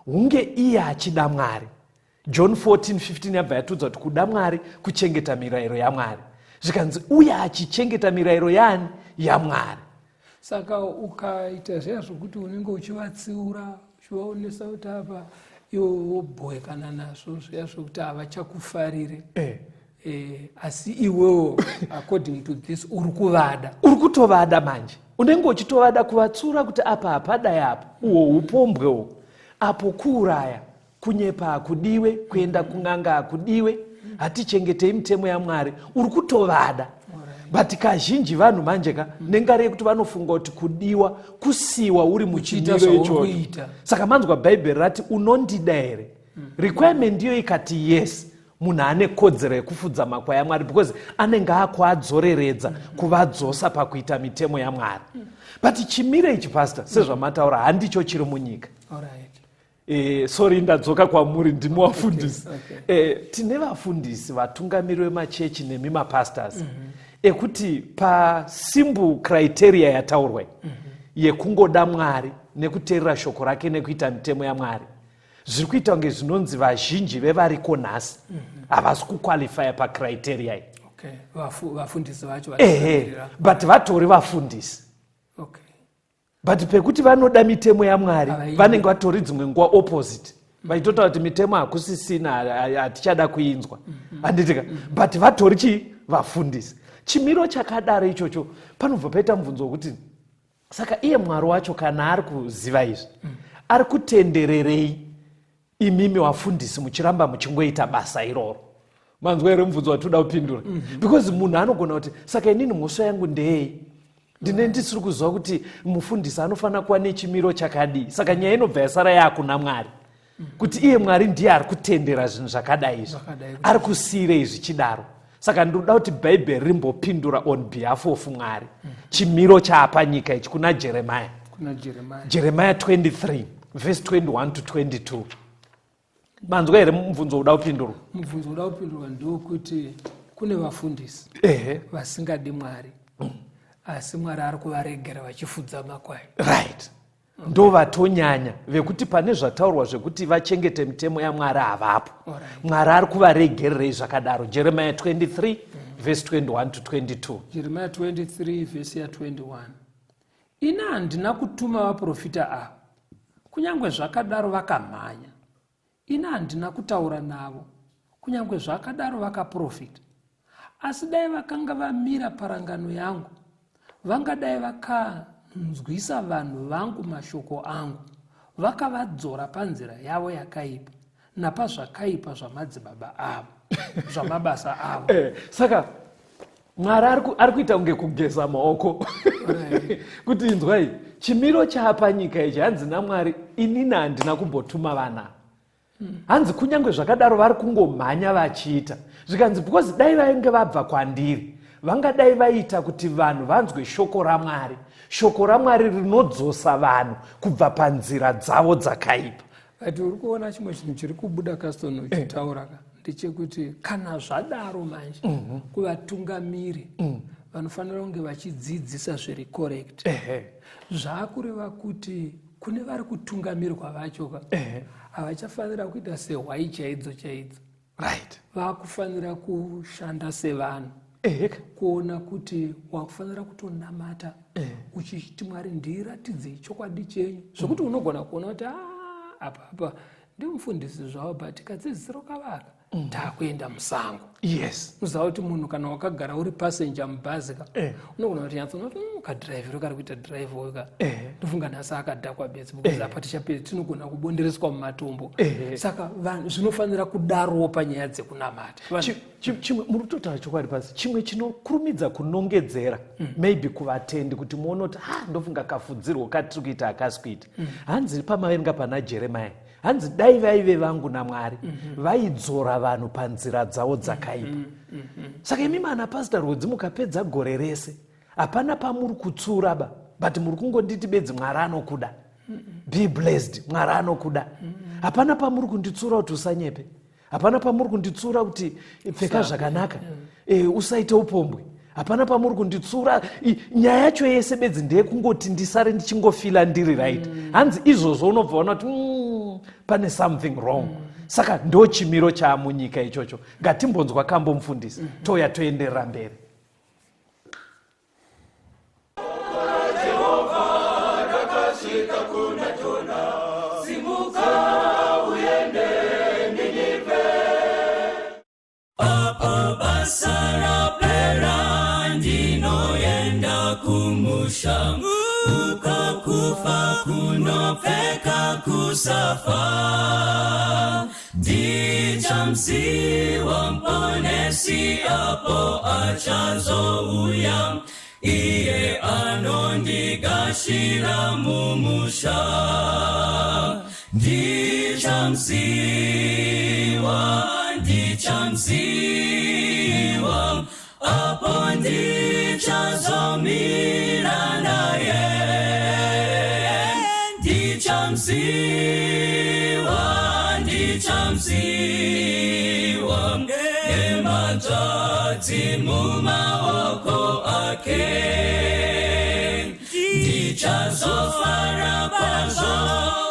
hunge iye achida Mwari. John 14:15 yabva yatudza kuti kuda Mwari kuchengeta mirayiro yaMwari, zvikanzi uye achichengeta mirayiro yani yaMwari. Saka ukaita zviya zvokuti unenge uchivatsiura uchivaonesa kuti apa iwo wobhowekana nazvo zviya zvokuti havachakufarire, asi iwewo according to this uri kutovada manje, unenge uchitovada kuvatsiura kuti apa hapadai apa uwo upombwewo apo kuuraya kunyepa hakudiwe, kuenda kun'anga hakudiwe, hatichengetei mitemo yaMwari, uri kutovada. But kazhinji vanhu manje nengari yekuti vanofunga kuti kudiwa kusiwa uri muchimiro ichocho. Saka manzwa bhaibheri rati unondida here, requirement ndiyo ikati yes, munhu ane kodzero yekufudza makwai aMwari because anenge akuadzoreredza kuvadzosa pakuita mitemo yaMwari. But chimiro ichi pastor sezvamataura handicho chiri munyika. Sorry ndadzoka kwamuri, ndimi wafundisi. Tine vafundisi vatungamiri vemachechi nemi mapastors ekuti pasimple criteria yataurwa yekungoda Mwari nekuteerera shoko rake nekuita mitemo yaMwari zviri kuita kunge zvinonzi vazhinji vevariko nhasi havasi kuqualifya pacriteria iyi. Vafundisi vacho but vatori vafundisi. But pekuti vanoda mitemo yaMwari vanenge vatori dzimwe nguva opposite, vaitotaura kuti mitemo hakusisina, hatichada kuinzwa, handitika, but vatori chii? Vafundisi. Chimiro chakadaro ichocho panobva paita mubvunzo wekuti saka iye Mwari wacho kana ari kuziva izvi ari kutendererei imimi vafundisi muchiramba muchingoita basa iroro? Manzwa here mubvunzo watoda kupindura? Because munhu anogona kuti saka inini mhosva yangu ndeyei ndine ndisiri kuziva kuti mufundisi anofanira kuva nechimiro chakadii. Saka nyaya inobva yasara yaakuna Mwari, kuti iye Mwari ndiye ari kutendera zvinhu zvakadai izvi, ari kusiyirei zvichidaro. Saka ndinoda kuti bhaibheri rimbopindura on behalf of Mwari chimiro chaapa nyika ichi kuna Jeremiah. Jeremiah 23 verse 21 to 22. Manzwa here mubvunzo uda kupindurwa? Mubvunzo uda kupindurwa ndokuti kune vafundisi vasingadi Mwari, asi Mwari ari kuvaregera vachifudza makwai. Right. Ndo vatonyanya vekuti pane zvataurwa zvekuti vachengete mitemo yaMwari havapo. Mwari ari kuvaregererei zvakadaro. Jeremiah 23 verse 21 to 22. Jeremiah 23 verse 21. Ina handina kutuma vaprofita ava, kunyange zvakadaro vakamhanya. Ina handina kutaura navo, kunyange zvakadaro vakaprofita. Asi dai vakanga vamira parangano yangu, vangadai vakanzwisa vanhu vangu mashoko angu, vakavadzora panzira yavo yakaipa napazvakaipa zvamadzibaba avo, zvamabasa avo. Saka Mwari ari kuita kunge kugeza maoko kuti inzwai, chimiro chaapa nyika ichi hanzi naMwari inini handina kumbotuma vana. Hanzi kunyange zvakadaro vari kungomhanya vachiita. Zvikanzi because dai vainge vabva kwandiri, vangadai vaita kuti vanhu vanzwe shoko raMwari, shoko raMwari rinodzosa vanhu kubva panzira dzavo dzakaipa. Ati uri kuona chimwe chinhu chiri kubuda Caston uchitaura ndechekuti kana zvadaro manje kuvatungamiri vanofanira kunge vachidzidzisa zviri correct. Zvakureva kuti kune vari kutungamirwa vacho havachafanira kuita sehwai chaidzo. Right. Vakufanira kushanda sevanhu, kuona kuti wakufanira kutonamata uchiti Mwari ndiratidzei chokwadi chenyu, zvokuti unogona kuona kuti apa ndimufundisi zvavo but kadzidzisiro kavaka ndakuenda musango. Yes. Uziva kuti munhu kana wakagara uri passenger mubhazi unogona kuti nyatsonoti kadhiraivhiro kari kuita dhiraivho ndofunga nhasi akadhakwa bedzi because apa tichapedza tinogona kubondereswa mumatombo. Saka vanhu zvinofanira kudarowo panyaya dzekunamata. Chimwe muri kutotaura chokwadi pasi, chimwe chinokurumidza kunongedzera maybe kuvatendi kuti muone kuti ndofunga kafudzirwo katiri kuita hakasi kuita. Hanzi pamaverenga pana Jeremiah, hanzi dai vaive vangu naMwari vaidzora vanhu panzira dzavo dzakaipa. Saka imi manapasita Rhodzi mukapedza gore rese hapana pamuri kutsura but muri kungonditi bedzi Mwari anokuda. Be blessed, Mwari anokuda. Hapana pamuri kunditsura kuti usanyepe, hapana pamuri kunditsura kuti pfeka zvakanaka, usaite upombwe, hapana pamuri kunditsura. Nyaya yacho yese bedzi ndeyekungoti ndisare ndichingofila ndiri right. Hanzi izvozvo unobva ona kuti pane something wrong. Saka ndo chimiro chaamunyika ichocho. Ngatimbonzwa kambo mufundisi toya toenderera mberi. Ukakufa kunopfeka kusafa, ndichamziwa mponesi apo achazouya, iye anondigashira mumusha. Ndichamziwa apo ndichazomira naye. Ndichamziwa nematadzi mumaoko ake. Ndichazofara kwazvo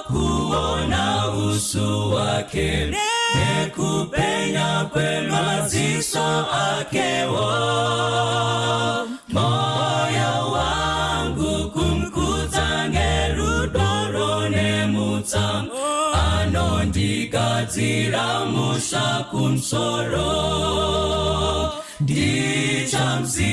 kuona uso wake, nekupenya kwemadziso akewo. Moyo wangu kumkudza ngerudoro nemutsa, anondigadzira musha kumusoro. Ndichamziwa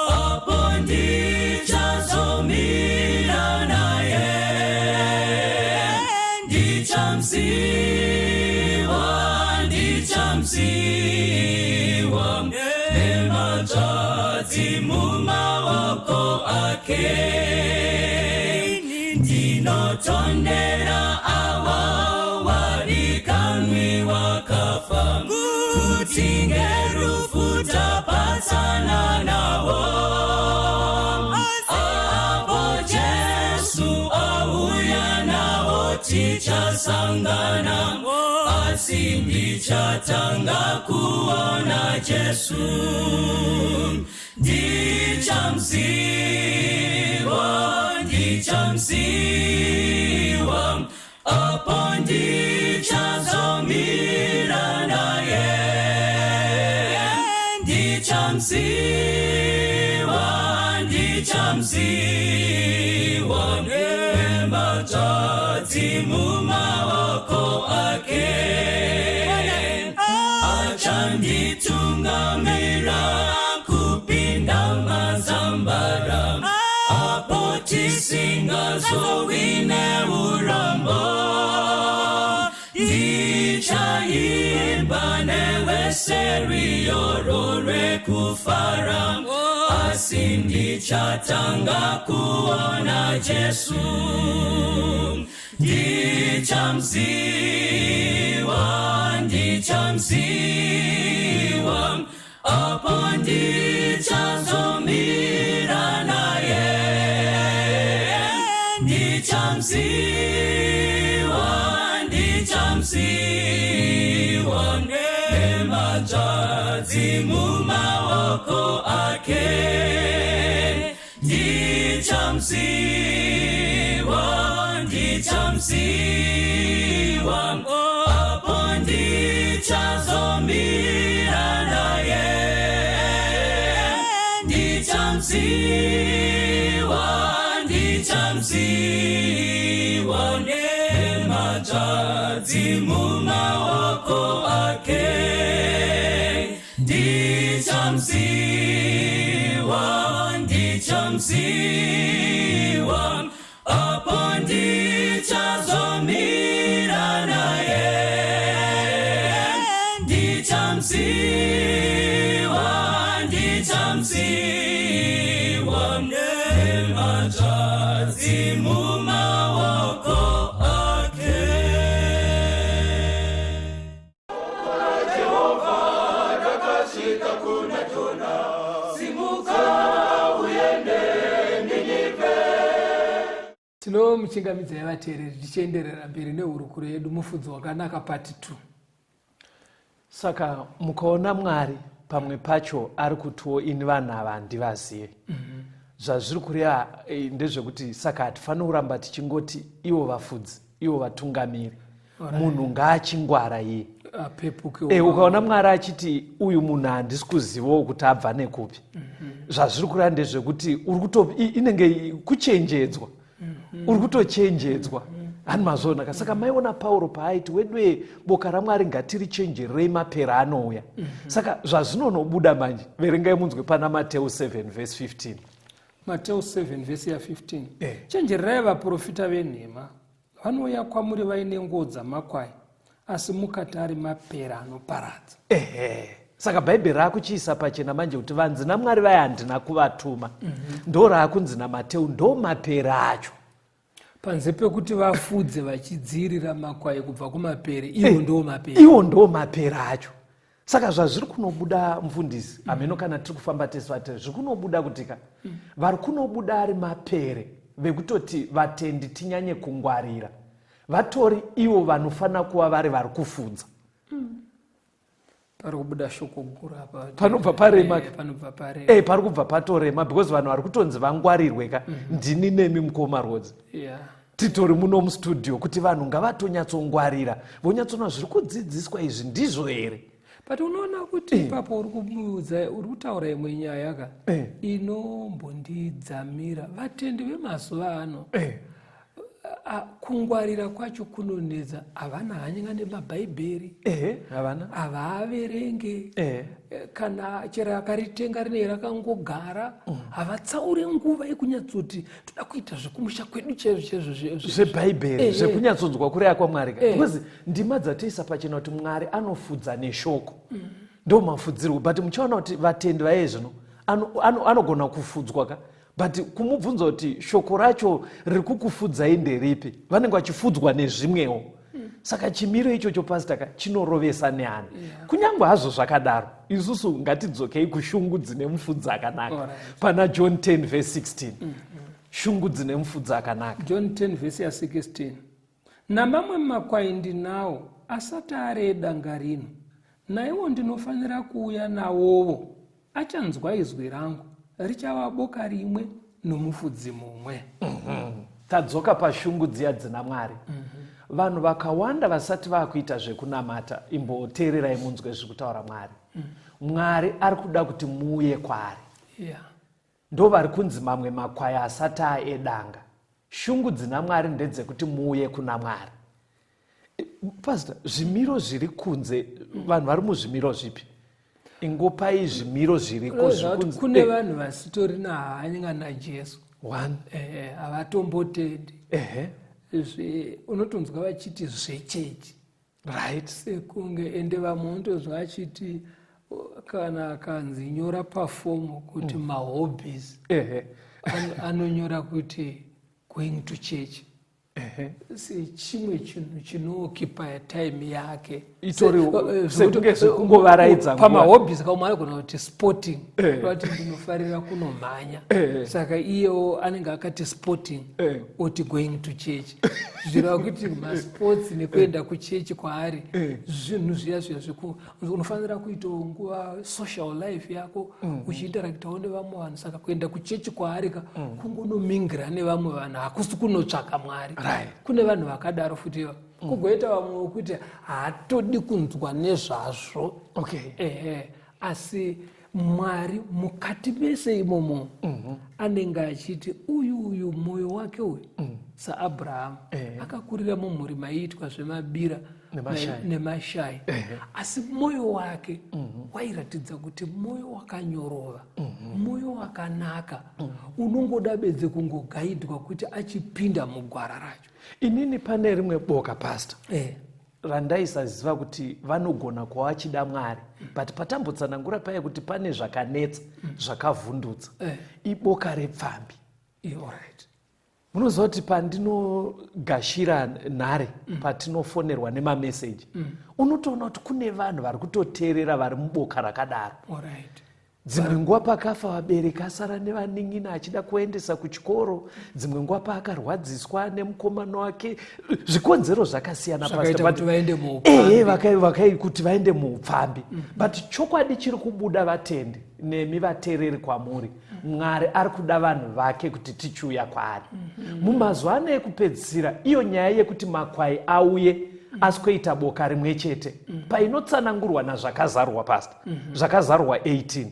apo ndichazomira naye. Ndichamziwa ake ndinotondera awa warikanwi wakafa kuti ngerufu tapatsana nawo apo Jesu auya nawo tichasangana asi ndichatanga kuona Jesu ndichamziwa apo ndichazomira naye ndichamziwa nematadzi mumaoko ake achanditungamira kupinda mazambara apo tisingazowine urambo ndichaimba neweserioro rwekufara asi ndichatanga kuona Jesu ndichamziwa apo ndichazomira naye ndichamziwa nematadzi mumaoko ake ndichamziwa apo ndichazomira naye ndichamziwa nematadzi mumaoko ake ndichamziwa apo ndichazomira naye ndichamziwa nematadzi mumaoko ake. Jehova rakasika kuna Jona simuka uyende Ninive. Tino muchingamidza yavateereri tichienderera mberi nehurukuro yedu mufudzi wakanaka pati 2. Saka mukaona Mwari pamwe pacho ari kutiwo ini vanhu ava handivazive. Zvazviri kureva ndezvekuti saka hatifaniri kuramba tichingoti ivo vafudzi, ivo vatungamiri. Munhu ngaachingwara iye. Ukaona Mwari achiti uyu munhu handisi kuzivawo kuti abva nekupi. Zvazviri kureva ndezvekuti inenge kuchenjedzwa. Uri kutochenjedzwa. Hani mazonaka. Saka maiona Pauro paaiti wedwe boka raMwari ngatirichenjererei mapera anouya. Saka zvazvinonobuda manje verengai munzwe pana Mateo 7 verse 15. Mateo 7 verse 15. Chenjererai vaprofita venhema vanouya kwamuri vaine nguo dzamakwai asi mukati ari mapera anoparadza. Saka Bhaibheri rakuchiisa pachena manje kuti vanzi naMwari vaya handina kuvatuma. Ndo raakunzi naMateo ndo mapera acho. Panze pekuti vafudze vachidzirira makwai kubva kumapere, iwo ndo mapera. Iwo ndo mapera acho. Saka zvazviri kunobuda mufundisi ameno kana tiri kufamba tese vateri zviri kunobuda kutika vari kunobuda ari mapere vekutoti vatendi tinyanye kungwarira vatori ivo vanofanira kuva vari kufudza. Pari kubuda shoko guru apa. Panobva parema. Panobva parema. Pari kubva patorema because vanhu vari kutonzi vangwarirwe ka ndini nemi mukoma rodzi. Titori muno mustudio kuti vanhu ngavatonyatsongwarira vonyatsona zviri kudzidziswa izvi ndizvo here. But unoona kuti ipapo uri kutaura imwe nyaya ka inombondidzamira vatendi vemazuva ano. Kungwarira kwacho kunonedza havana hanya nemabhaibheri havaaverenge kana chero akaritenga rinei rakangogara havatsaure nguva yekunyatsoti toda kuita zvekumusha kwedu zvebhaibheri zvekunyatsonzwa kureva kwaMwari because ndima dzatoisa pachena kuti Mwari anofudza neshoko ndo mafudzirwo but muchaona kuti vatendi vaye zvino anogona kufudzwa ka but kumubvunza kuti shoko racho riri kukufudzai nderipi, vanenge vachifudzwa nezvimwewo. Saka chimiro ichocho pastor chinorovesa nehana. Kunyange hazvo zvakadaro, isusu ngatidzokei kushungu dzine mufudzi akanaka. Pana John 10 verse 16. Shungu dzine mufudzi akanaka. John 10 verse 16. Namamwe makwai ndinawo asati ari danga rino, naiwo ndinofanira kuuya nawowo. Achanzwa izwi rangu, richava boka rimwe nomufudzi mumwe. Tadzoka pashungu dziya dzina Mwari. Vanhu vakawanda vasati vakuita zvekunamata, imboteererai munzwe zvekutaura Mwari. Mwari ari kuda kuti muuye kwaari. Ndo vari kunzi mamwe makwai asati aedanga. Shungu dzina Mwari ndedzekuti muuye kuna Mwari. Pastor, zvimiro zviri kunze, vanhu vari muzvimiro zvipi? Ingopai zvimiro zviriko zvikunze. Kune vanhu vasitori nahanya naJesu. One. Havatombotedi. Unotonzwa vachiti zvechechi. Right. Sekunge ende vamwe unotozwa achiti kana akanzi nyora pafomu kuti mahobbies. Anonyora kuti going to church. Chimwe chinhu chinooccupa time yake. Sekunge sekungovaraidza nguva. Pamahobbies kamwe anogona kuti sporting. Kuti ndinofarira kunomhanya. Saka iyo anenge akati sporting oti going to church. Zvirava kuti masports nekuenda kuchechi kwaari zvinhu zviya unofanira kuita nguva social life yako uchiinteraktawo nevamwe vanhu. Saka kuenda kuchechi kwaari kungonomingira nevamwe vanhu hakusi kunotsvaka Mwari. Kune vanhu vakadaro futi. Kugoita vamwe wokuti haatodi kunzwa nezvazvo. Asi Mwari mukati mese imomo anenge achiti uyu mwoyo wake uyu saAbhurahama akakurira mumhuri maiitwa zvemabira nemashai. Asi mwoyo wake wairatidza kuti mwoyo wakanyorova, mwoyo wakanaka, unongoda bedze kungogaidwa kuti achipinda mugwara racho. Inini pane rimwe boka pastor randaisaziva kuti vanogona kuva vachida Mwari, but patambotsanangura paya kuti pane zvakanetsa zvakavhundutsa. Iboka repfambi. Munoziva kuti pandinogashira nhare patinofonerwa nemameseji, unotoona kuti kune vanhu vari kutoteerera vari muboka rakadaro. Dzimwe nguva pakafa vabereki asara nevanin'ina achida kuendesa kuchikoro, dzimwe nguva paakarwadziswa nemukomana wake, zvikonzero zvakasiyana vakai kuti vaende muupfambi. But chokwadi chiri kubuda vatendi nemi vateereri kwamuri, Mwari ari kuda vanhu vake kuti tichiuya kwaari. Mumazuva ano ekupedzisira, iyo nyaya yekuti makwai auye asikoita boka rimwe chete, painotsanangurwa nazvakazarwa pastor, zvakazarwa 18.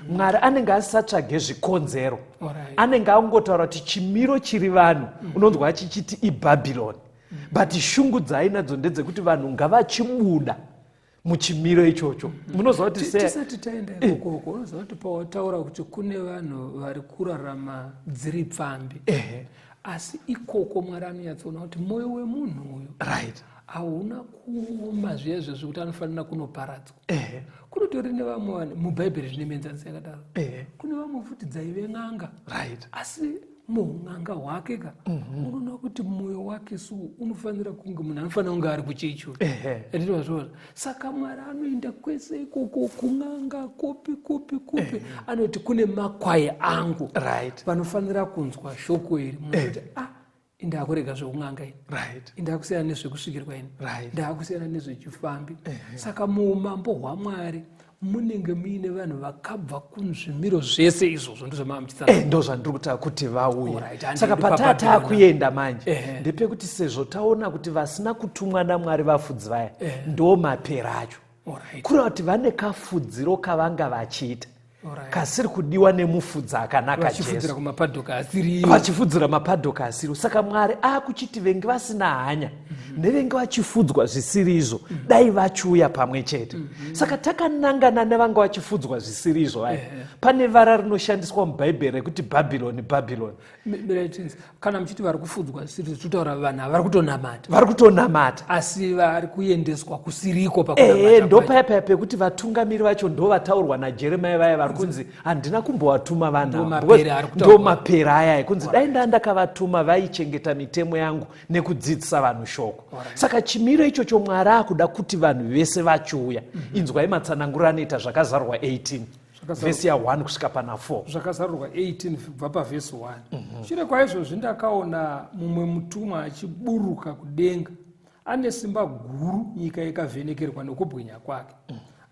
Mwari anenge asisatsvage zvikonzero. Anenge angotaura kuti chimiro chiri vanhu unonzwa achichiti iBhabhironi. But shungu dzainadzo ndedzekuti vanhu ngavachibuda muchimiro ichocho. Munoziva kuti tisati taenda ikoko, unoziva kuti pawataura kuti kune vanhu vari kurarama dziri pfambi. Asi ikoko Mwari anonyatsoona kuti mwoyo wemunhu uyu hauna kuoma zviya zvekuti anofanira kunoparadzwa. Kunotori nevamwe vanhu mubhaibheri zvine menzanzi yakadaro. Kune vamwe futi dzaive n'anga. Asi muun'anga hwake unoona kuti mwoyo wake unofanira kunge munhu anofanira kunge ari kuchechi. Saka Mwari anoenda kwese ikoko kun'anga kopi anoti kune makwai angu vanofanira kunzwa shoko iri. Munoti ndakurega zvekun'anga ini, ndakusiyana nezvekusvikirwa ini, ndakusiyana nezvechifambi. Saka muumambo hwaMwari munenge muine vanhu vakabva kunzvimiro zvese izvozvo. Ndo zvandiri kutaura kuti vauye. Saka patata kuenda manje ndepekuti sezvo taona kuti vasina kutumwa naMwari vafudzi vaya ndo mapera acho. Kureva kuti vane kafudziro kavanga vachiita kasiri kudiwa nemufudzi akanaka Jesu, vachifudzira mapadhoka asiriwo. Saka Mwari akuchiti vengi vasina hanya nevenge vachifudzwa zvisiri izvo dai vachiuya pamwe chete. Saka takanangana nevanga vachifudzwa zvisiri izvo vaya, pane vara rinoshandiswa mubhaibheri rekuti bhabhironi bhabhironi. Kana muchiti vari kufudzwa zvisiri izvo, totaura vanhu vari kutonamata, vari kutonamata, asi vari kuendeswa kusiriko ndo paya pekuti vatungamiri vacho ndo vataurwa najeremia vaya vari kunzi handina kumbovatuma vanhu, ndo mapera aya ekunzi dai ndandakavatuma vaichengeta mitemo yangu nekudzidzisa vanhu shoko. Saka chimiro ichocho Mwari akuda kuti vanhu vese vachiuya. Inzwai matsananguriro anoita zvakazarurwa 18 vhesi ya 1 kusvika pana 4. Zvakazarurwa 18 kubva pavhesi 1. Shure kwaizvozvi ndakaona mumwe mutumwa achiburuka kudenga, ane simba guru, nyika ikavhenekerwa nokubwinya kwake.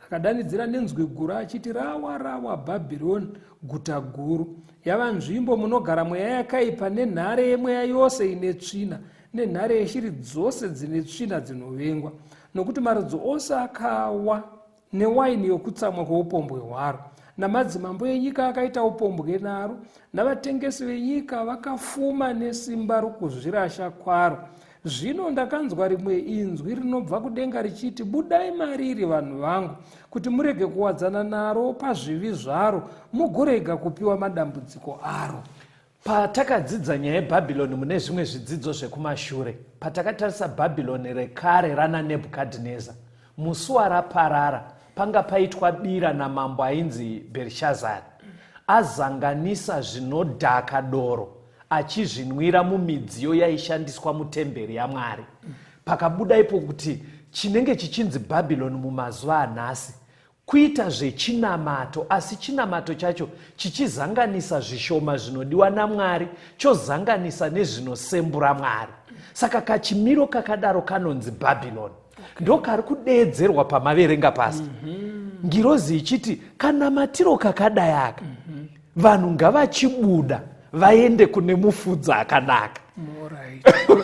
Akadanidzira nenzwi guru achiti, rawa rawa Bhabhironi, guta guru, yava nzvimbo munogara mweya yakaipa, nenhare yemweya yose ine tsvina, nenhare yeshiri dzose dzine tsvina dzinovengwa. Nokuti marudzi ose akawa newaini yokutsamwa kwoupombwe hwaro, namadzimambo enyika akaita upombwe naro, navatengesi venyika vakafuma nesimba rokuzvirasha kwaro. Zvino ndakanzwa rimwe inzwi rinobva kudenga richiti, budai mariri vanhu vangu, kuti murege kuwadzana naro pazvivi zvaro, mugorega kupiwa madambudziko aro. Patakadzidza nyaya yeBhabhironi mune zvimwe zvidzidzo zvekumashure, patakatarisa Bhabhironi rekare rana Nebhukadhineza, musi waraparara panga paitwa bira namambo ainzi Bherishazari. Azanganisa zvinodhaka doro achizvinwira mumidziyo yaishandiswa mutemberi yaMwari. Pakabuda ipo kuti chinenge chichinzi Bhabhironi mumazuva anhasi kuita zvechinamato, asi chinamato chacho chichizanganisa zvishoma zvinodiwa naMwari, chozanganisa nezvinosembura Mwari. Saka kachimiro kakadaro kanonzi Bhabhironi. Ndo kari kudeedzerwa pamaverenga pasi. Ngirozi ichiti kanamatiro kakadai aka, vanhu ngavachibuda vaende kune mufudzi akanaka.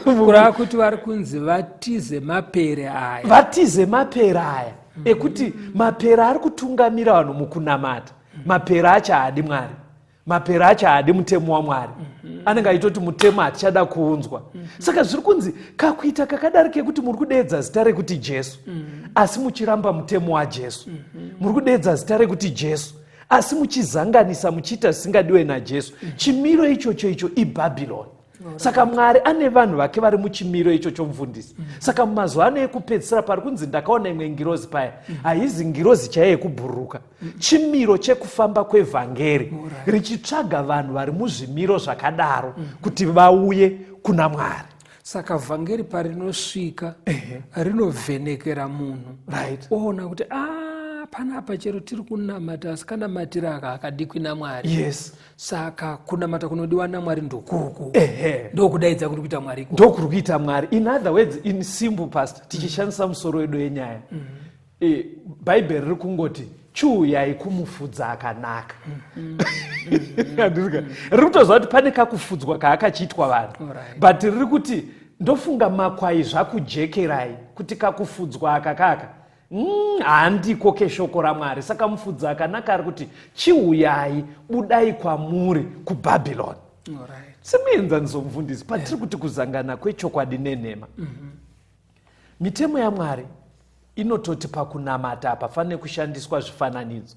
Kurava kuti vari kunzi vatize mapere aya. Vatize mapere aya. Ekuti mapera ari kutungamira vanhu mukunamata. Mapera acho haadi Mwari. Mapera acho haadi mutemo waMwari. Anenge aitoti mutemo hatichada kuunzwa. Saka zviri kunzi kakuita kakadari kekuti muri kudeedza zita rekuti Jesu, asi muchiramba mutemo waJesu. Muri kudeedza zita rekuti Jesu, asi muchizanganisa muchiita zvisingadiwe naJesu. Chimiro ichocho icho iBhabhironi. Saka Mwari ane vanhu vake vari muchimiro ichocho mufundisi. Saka mumazuva ano ekupedzisira pari kunzi ndakaona imwe ngirozi paya, haizi ngirozi chaiye yekubhururuka, chimiro chekufamba kwevhangeri richitsvaga vanhu vari muzvimiro zvakadaro kuti vauye kuna Mwari. Saka vhangeri parinosvika rinovhenekera munhu, oona kuti panapa chero tiri kunamata, asi kanamatira aka akadikwi naMwari. Yes. Saka kunamata kunodiwa naMwari ndokuku. Ndokudaidza kuri kuita Mwari. Ndokuri kuita Mwari. In other words, in simple past, tichishandisa musoro wedu yenyaya. Bhaibheri riri kungoti chiuyai kumufudza akanaka. Riri kutozva kuti pane kakufudzwa kaakachiitwa vanhu. But riri kuti ndofunga makwai zvakujekerai kuti kakufudzwa akakaka handiko keshoko raMwari. Saka mufudzi akanaka ari kuti chiuyai, budai kwamuri kuBhabhironi. Semuenzaniso mufundisi, patiri kuti kuzangana kwechokwadi nenhema. Mitemo yaMwari inototi pakunamata apa fanire kushandiswa zvifananidzo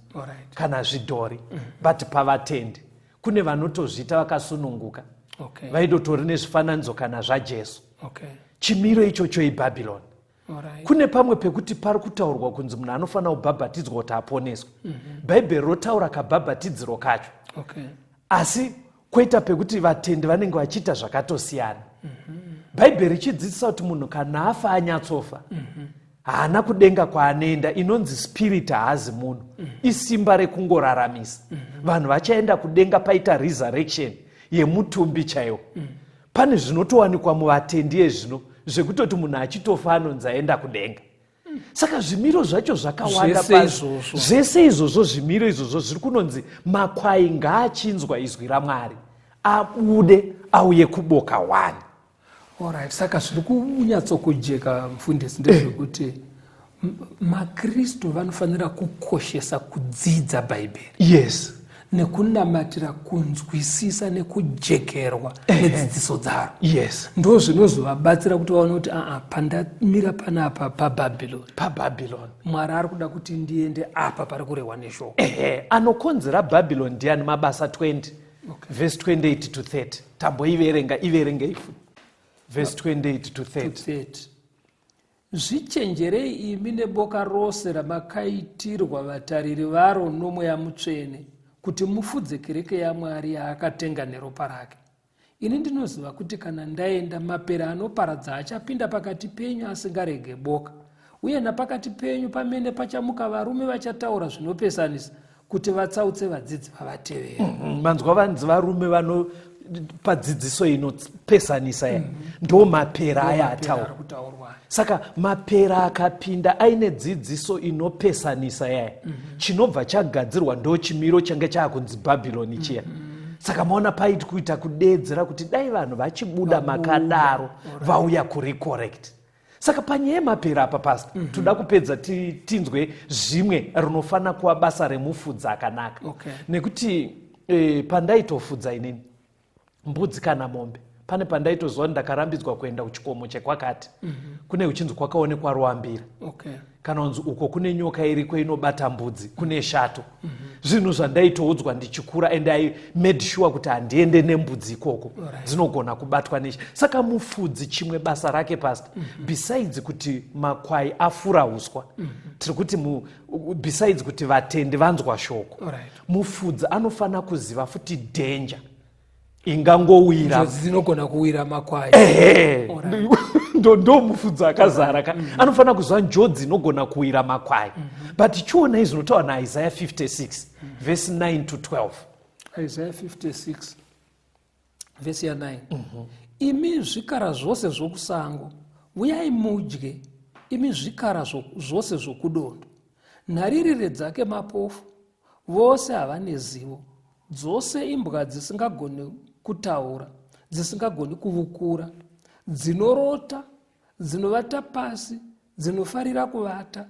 kana zvidhori. But pavatendi kune vanotozvita vakasununguka, vaidotori nezvifananidzo kana zvaJesu. Chimiro ichocho iBhabhironi. Kune pamwe pekuti pari kutaurwa kunzi munhu anofanira kubhabhatidzwa kuti aponeswe. Bhaibheri rotaura kabhabhatidziro kacho. Asi kwoita pekuti vatendi vanenge vachiita zvakatosiyana. Bhaibheri richidzidzisa kuti munhu kana afa anyatsofa, haana kudenga kwaanoenda, inonzi spiriti haazi munhu, isimba rekungoraramisa. Vanhu vachaenda kudenga paita resurrection yemutumbi chaiwo. Pane zvinotowanikwa muvatendi ezvino zvekutoti munhu achitofa anonzi aenda kudenga. Saka zvimiro zvacho zvakawanda pasi. Zvese izvozvo zvimiro izvozvo zviri kunonzi makwai ngaachinzwa izwi raMwari, abude auye kuboka wani. Saka zviri kunyatsokujeka mufundisi ndezvekuti maKristu vanofanira kukoshesa kudzidza Bhaibheri. Yes. nekunamatira kunzwisisa nekujekerwa nedzidziso dzaro. Yes. Ndo zvinozovabatsira kuti vaone kuti pandamira panapa pabhabhiloni Mwari ari kuda kuti ndiende apa pari kurehwa neshoko. Anokonzera bhabhiloni ndiani? Mabasa 20 verse 28 to 30. Tamboiverenga ifu verse 28 to 30. Zvichenjerei imi neboka rose ramakaitirwa vatariri varo nomweya mutsvene, kuti mufudze kereke yaMwari yaakatenga neropa rake. Ini ndinoziva kuti kana ndaenda, mapere anoparadza achapinda pakati penyu asingarege boka, uye napakati penyu pamene pachamuka varume vachataura zvinopesanisa, kuti vatsautse vadzidzi vavatevera. Manzwa vanzi varume vano padzidziso inopesanisa ndo mapera aya ataurwa. Saka mapera akapinda aine dzidziso inopesanisa yaya, chinobva chagadzirwa ndo chimiro change chakunzi Bhabhiloni chiya. Saka maona paiti kuita kudedzera kuti dai vanhu vachibuda makadaro vauya kurecorrect. Saka panyaya yemapera apa pastor, toda kupedza tinzwe zvimwe rinofana kuva basa remufudzi akanaka. Nekuti pandaitofudza inini mbudzi kana mombe, pane pandaitoziva ndakarambidzwa kuenda kuchikomo chekwakati, kune uchinzi kwakaonekwa ruambira. Kana unzi uko kune nyoka iriko inobata mbudzi, kune shato. Zvinhu zvandaitoudzwa ndichikura, and I made sure kuti handiende nembudzi ikoko, dzinogona kubatwa neshi. Saka mufudzi chimwe basa rake pastor, besides kuti makwai afura uswa, tiri kuti besides kuti vatendi vanzwa shoko, mufudzi anofana kuziva futi danger ingangowira, dzinogona kuwira makwai. Ndo mufudzi akazara ka anofana kuziva njodzi inogona kuwira makwai. But chiona izvi zvinotaura naIsaiah 56 verse 9 to 12. Isaiah 56 verse ya 9. Imi zvikara zvose zvokusango, uyai mudye, imi zvikara zvose zvokudondo. Nharirire dzake mapofu, vose havane zivo. Dzose imbwa dzisingagoni kutaura, dzisingagoni kuvukura, dzinorota, dzinovata pasi, dzinofarira kuvata.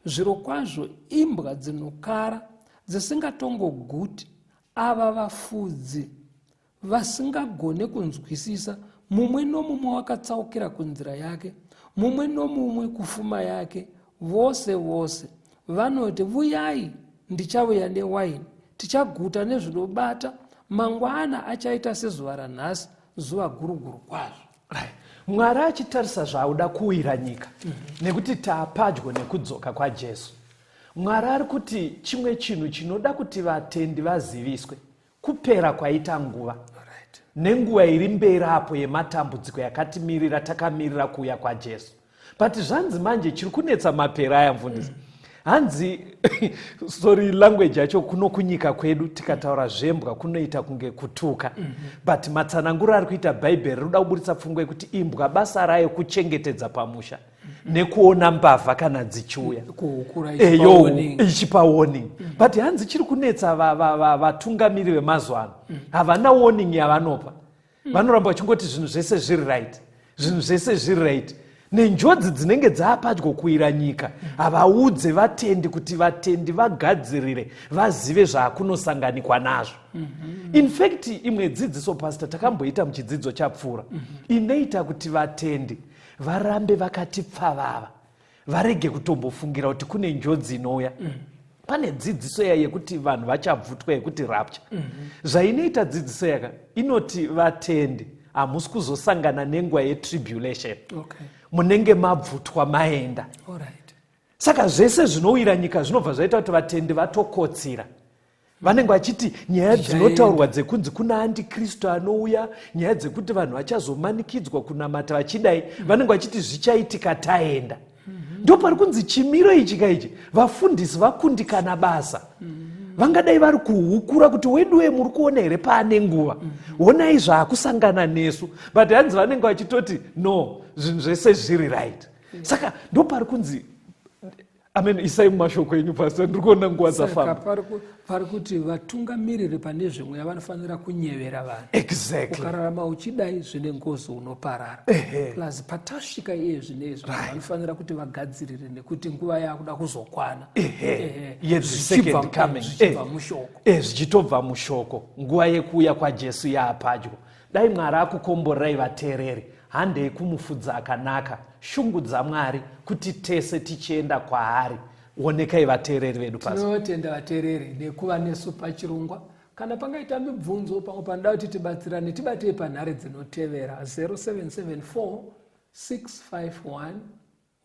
Zviro kwazvo imbwa dzinokara, dzisingatongoguti. Ava vafudzi vasingagone kunzwisisa, mumwe nomumwe wakatsaukira kunzira yake, mumwe nomumwe kufuma yake. Vose vanoti, vuyai, ndichavuya newaini, tichaguta nezvinobata. Mangwana achaita sezuva ranhasi, zuva guruguru kwazvo. Mwari achitarisa zvauda kuwira nyika, nekuti taapadyo nekudzoka kwaJesu. Mwari ari kuti chimwe chinhu chinoda kuti vatendi vaziviswe, kupera kwaita nguva, nenguva iri mberi apo yematambudziko yakatimirira, takamirira kuuya kwaJesu. But zvanzi manje chiri kunetsa mapera aya mfundisi. Hanzi sorry language yacho kuno kunyika kwedu tikataura zvembwa kunoita kunge kutuka. But matsananguro ari kuita Bhaibheri rinoda kuburitsa pfungwa kuti imbwa basa rayo kuchengetedza pamusha nekuona mbavha kana dzichiuya, ichipa warning. But hanzi chiri kunetsa vatungamiri vemazuva ano, havana warning yavanopa. Vanoramba vachingoti zvinhu zvese zviri right, zvinhu zvese zviri right. Nenjodzi dzinenge dzaapadyo kuwira nyika, havaudze vatendi kuti vatendi vagadzirire, vazive zvaakunosanganikwa nazvo. In fact, imwe dzidziso pastor takamboita muchidzidzo chapfuura, inoita kuti vatendi varambe vakati pfavava, varege kutombofungira kuti kune njodzi inouya. Pane dzidziso yekuti vanhu vachabvutwa yekuti rapture. Zvainoita dzidziso yaka inoti vatendi hamusi kuzosangana nenguva yetribulation. Munenge mabvutwa maenda. Saka zvese zvinowira nyika zvinobva zvaita kuti vatendi vatokotsira. Vanenge vachiti nyaya dzinotaurwa dzekunzi kuna andikristu anouya, nyaya dzekuti vanhu vachazomanikidzwa kunamata vachidai, vanenge vachiti zvichaitika taenda. Ndo pari kunzi chimiro ichi kaichi vafundisi vakundikana basa. Vangadai vari kuhukura kuti weduwe muri kuona here paane nguva, onai zvaakusangana nesu. But hanzi vanenge vachitoti no, zvinhu zvese zviri right. Saka ndo pari kunzi amen. Isai mumashoko enyu pastor, ndiri kuona nguva saka dzafamba. pari kuti vatungamiriri pane zvimwe vanofanira kunyevera vanhu. Exactly. Ukararama uchidai zvine ngozi unoparara. Plus patasvika iye zvinezvi vanofanira kuti vagadzirire nekuti nguva yakuda kuzokwana. Yes, second coming. Zvichibva mushoko. Zvichitobva mushoko. Nguva yekuuya kwaJesu yaapadyo. Dai Mwari akukomborerai vateereri, handei kumufudza akanaka, shungudza Mwari kuti tese tichienda kwaari. Onekai vateereri vedu pasi. Tinotenda vateereri nekuva nesu pachirongwa. Kana pangaita mibvunzo pamwe panoda kuti tibatsirane, tibatei panhare dzinotevera 0774 651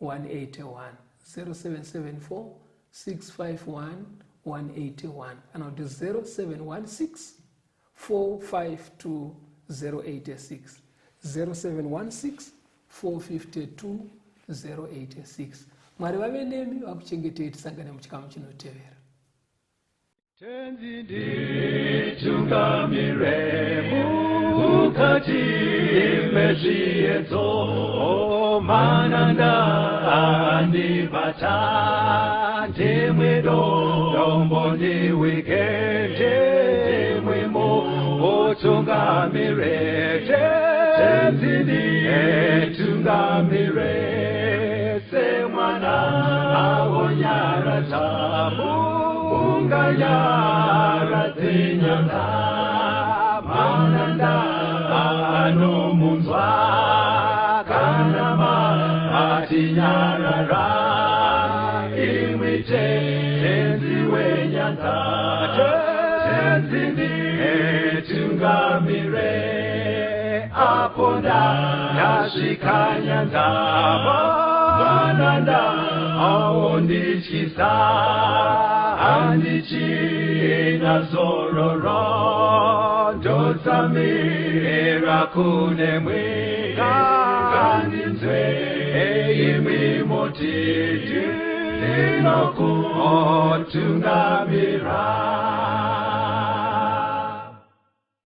181 0774 651 181 kana kuti 0716 452 086 0716 452 086. Mwari vave nemi vakuchengetei, tisangane muchikamu chinotevera. Tenzi nditungamire mukati mezviedzo mananda andibata ndimwe dombo ndiwikende ndimwemo otungamire tenzi nditungamire semwana awonyara tamu unganyara dzinyanga mananda anomunzwa kana matinyarara imwe tenzi wenyanza tenzi nditungamire aponda ndasvika nyanza mananda aondityisa handichina zororo ndotsamira kune mwika ngandinzwe imwe motiti ndinokutungamira